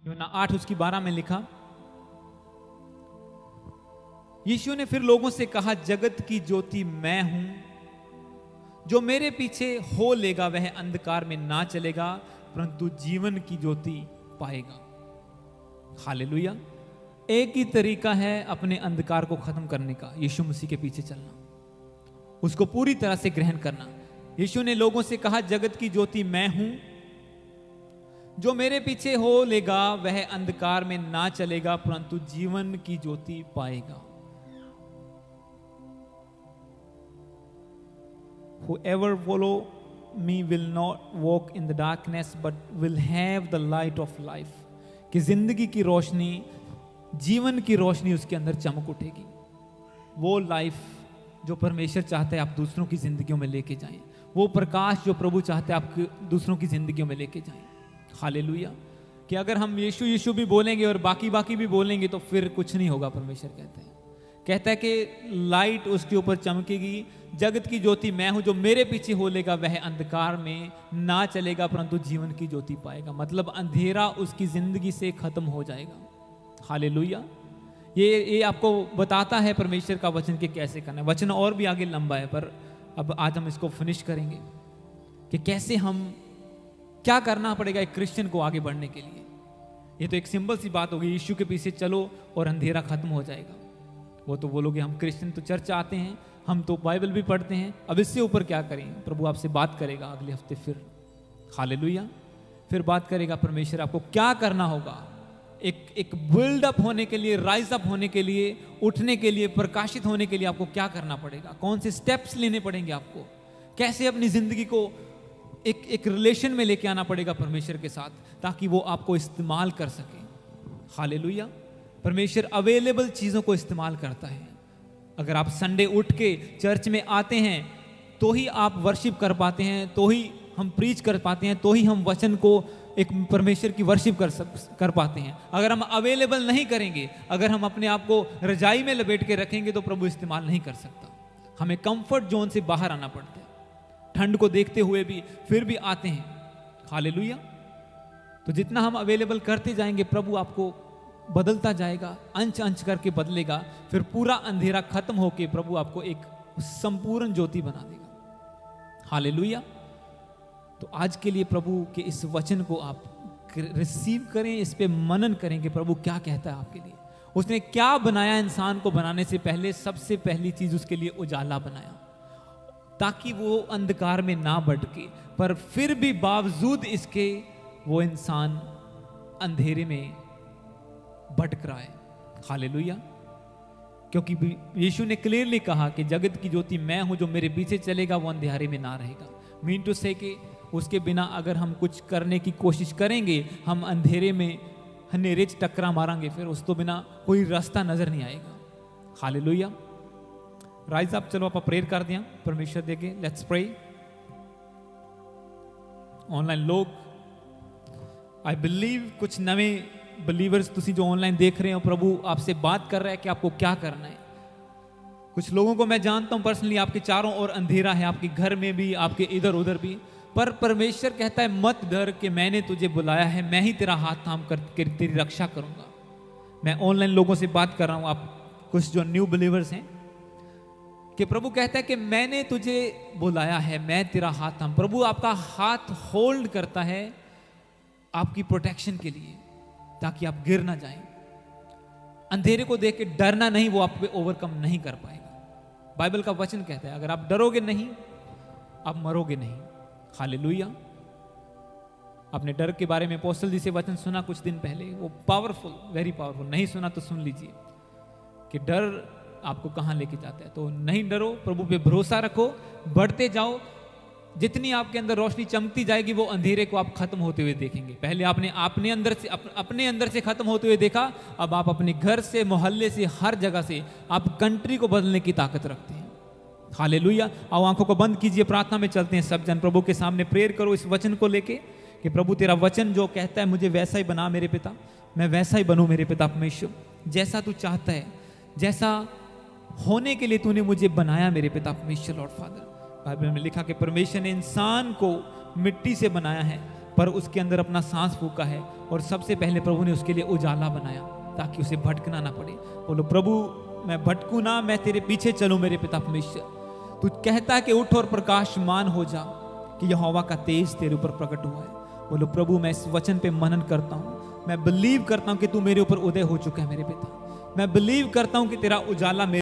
यूहन्ना 8 उसकी 12 में लिखा, यीशु ने फिर लोगों से कहा, जगत की ज्योति मैं हूं, जो मेरे पीछे हो लेगा वह अंधकार में ना चलेगा परंतु जीवन की ज्योति पाएगा। हालेलुया। एक ही तरीका है अपने अंधकार को खत्म करने का, यीशु मसीह के पीछे चलना, उसको पूरी तरह से ग्रहण करना। यीशु ने लोगों से कहा, जगत की ज्योति मैं हूं, जो मेरे पीछे हो लेगा वह अंधकार में ना चलेगा परंतु जीवन की ज्योति पाएगा। Whoever follow me will not walk in the darkness but will have the light of life। कि जिंदगी की रोशनी, जीवन की रोशनी उसके अंदर चमक उठेगी। वो लाइफ जो परमेश्वर चाहते हैं आप दूसरों की जिंदगियों में लेके जाएं, वो प्रकाश जो प्रभु चाहते हैं आप दूसरों की जिंदगियों में लेके जाएं। हालेलुया। कि अगर हम यीशु यीशु भी बोलेंगे और बाकी भी बोलेंगे तो फिर कुछ नहीं होगा। परमेश्वर कहता है कि लाइट उसके ऊपर चमकेगी। जगत की ज्योति मैं हूं, जो मेरे पीछे हो लेगा वह अंधकार में ना चलेगा परंतु जीवन की ज्योति पाएगा। मतलब अंधेरा उसकी जिंदगी से खत्म हो जाएगा। हालेलुया। ये आपको बताता है परमेश्वर का वचन के कैसे करना है। वचन और भी आगे लंबा है पर अब आज हम इसको फिनिश करेंगे कि कैसे हम, क्या करना पड़ेगा एक क्रिश्चियन को आगे बढ़ने के लिए। ये तो एक सिंपल सी बात होगी, यीशु के पीछे चलो और अंधेरा खत्म हो जाएगा। वो तो बोलोगे हम क्रिश्चियन तो चर्च आते हैं, हम तो बाइबल भी पढ़ते हैं, अब इससे ऊपर क्या करें। प्रभु आपसे बात करेगा अगले हफ्ते फिर। हालेलुया। फिर बात करेगा परमेश्वर आपको क्या करना होगा एक बिल्डअप होने के लिए, राइज अप होने के लिए, उठने के लिए, प्रकाशित होने के लिए आपको क्या करना पड़ेगा, कौन से स्टेप्स लेने पड़ेंगे आपको, कैसे अपनी जिंदगी को एक रिलेशन में लेके आना पड़ेगा परमेश्वर के साथ ताकि वो आपको इस्तेमाल कर सके। हालेलुया। परमेश्वर अवेलेबल चीजों को इस्तेमाल करता है। अगर आप संडे उठ के चर्च में आते हैं तो ही आप वर्शिप कर पाते हैं, तो ही हम प्रीच कर पाते हैं, तो ही हम वचन को एक परमेश्वर की वर्शिप कर पाते हैं। अगर हम अवेलेबल नहीं करेंगे, अगर हम अपने आप को रजाई में लपेट के रखेंगे तो प्रभु इस्तेमाल नहीं कर सकता। हमें कंफर्ट जोन से बाहर आना पड़ता है। ठंड को देखते हुए भी फिर भी आते हैं। हालेलुया। तो जितना हम अवेलेबल करते जाएंगे प्रभु आपको बदलता जाएगा, अंश अंश करके बदलेगा, फिर पूरा अंधेरा खत्म होके प्रभु आपको एक संपूर्ण ज्योति बना देगा। हालेलुया। तो आज के लिए प्रभु के इस वचन को आप रिसीव करें, इस पे मनन करें कि प्रभु क्या कहता है आपके लिए। उसने क्या बनाया इंसान को बनाने से पहले, सबसे पहली चीज उसके लिए उजाला बनाया ताकि वो अंधकार में ना भटके, पर फिर भी बावजूद इसके वो इंसान अंधेरे में भटक रहा है। हालेलुया। क्योंकि यीशु ने क्लियरली कहा कि जगत की ज्योति मैं हूं, जो मेरे पीछे चलेगा वो अंधेरे में ना रहेगा। मीन टू से कि उसके बिना अगर हम कुछ करने की कोशिश करेंगे, हम अंधेरे में हनेरे टकरा मारेंगे, फिर उस तो बिना कोई रास्ता नजर नहीं आएगा। हालेलुया। राइज अप, चलो आप प्रेयर कर दिया परमेश्वर देके। Let's pray. ऑनलाइन लोग, आई बिलीव कुछ नवे बिलीवर्स तुसी जो ऑनलाइन देख रहे हो, प्रभु आपसे बात कर रहा है कि आपको क्या करना है। कुछ लोगों को मैं जानता हूं पर्सनली, आपके चारों ओर अंधेरा है, आपके घर में भी, आपके इधर उधर भी, पर परमेश्वर कहता है मत डर कि मैंने तुझे बुलाया है, मैं ही तेरा हाथ थाम कर तेरी रक्षा करूंगा। मैं ऑनलाइन लोगों से बात कर रहा हूं, आप कुछ जो न्यू बिलीवर्स हैं, कि प्रभु कहता है कि मैंने तुझे बुलाया है, मैं तेरा हाथ थाम। प्रभु आपका हाथ होल्ड करता है आपकी प्रोटेक्शन के लिए ताकि आप गिर ना जाएं। अंधेरे को देख के डरना नहीं, वो आप पे ओवरकम नहीं कर पाएगा। बाइबल का वचन कहता है अगर आप डरोगे नहीं आप मरोगे नहीं। हालेलुया। आपने डर के बारे में अपोस्तल जी से वचन सुना कुछ दिन पहले, वो पावरफुल, वेरी पावरफुल। नहीं सुना तो सुन लीजिए कि डर आपको कहां लेके जाता है। तो नहीं डरो, प्रभु पे भरोसा रखो, बढ़ते जाओ, जितनी आपके अंदर रोशनी चमकती जाएगी वो अंधेरे को आप खत्म होते हुए देखेंगे। पहले आपने अपने अंदर से खत्म होते हुए देखा, अब आप अपने घर से, मोहल्ले से, हर जगह से आप कंट्री को बदलने की ताकत रखते हैं। हालेलुया। आओ आंखों को बंद कीजिए, प्रार्थना में चलते हैं सब जन। प्रभु के सामने प्रेयर करो इस वचन को लेके कि प्रभु तेरा वचन जो कहता है मुझे वैसा ही बना मेरे पिता, मैं वैसा ही बनूं मेरे पिता परमेश्वर, जैसा तू चाहता है, जैसा होने के लिए तूने मुझे बनाया मेरे पिता परमेश्वर। लॉर्ड फादर, बाइबल में लिखा कि परमेश्वर ने इंसान को मिट्टी से बनाया है, पर उसके अंदर अपना सांस फूका है, और सबसे पहले प्रभु ने उसके लिए उजाला बनाया ताकि उसे भटकना ना पड़े। बोलो प्रभु मैं भटकू ना, मैं तेरे पीछे चलूं मेरे पिता परमेश्वर। तू कहता है कि उठ और प्रकाशमान हो जा, कि यहोवा का तेज तेरे ऊपर प्रकट हुआ है। बोलो प्रभु मैं इस वचन पे मनन करता हूँ, मैं बिलीव करता हूँ कि तू मेरे ऊपर उदय हो चुका है मेरे पिता। मैं बिलीव करता हूँ कि तेरा उजाला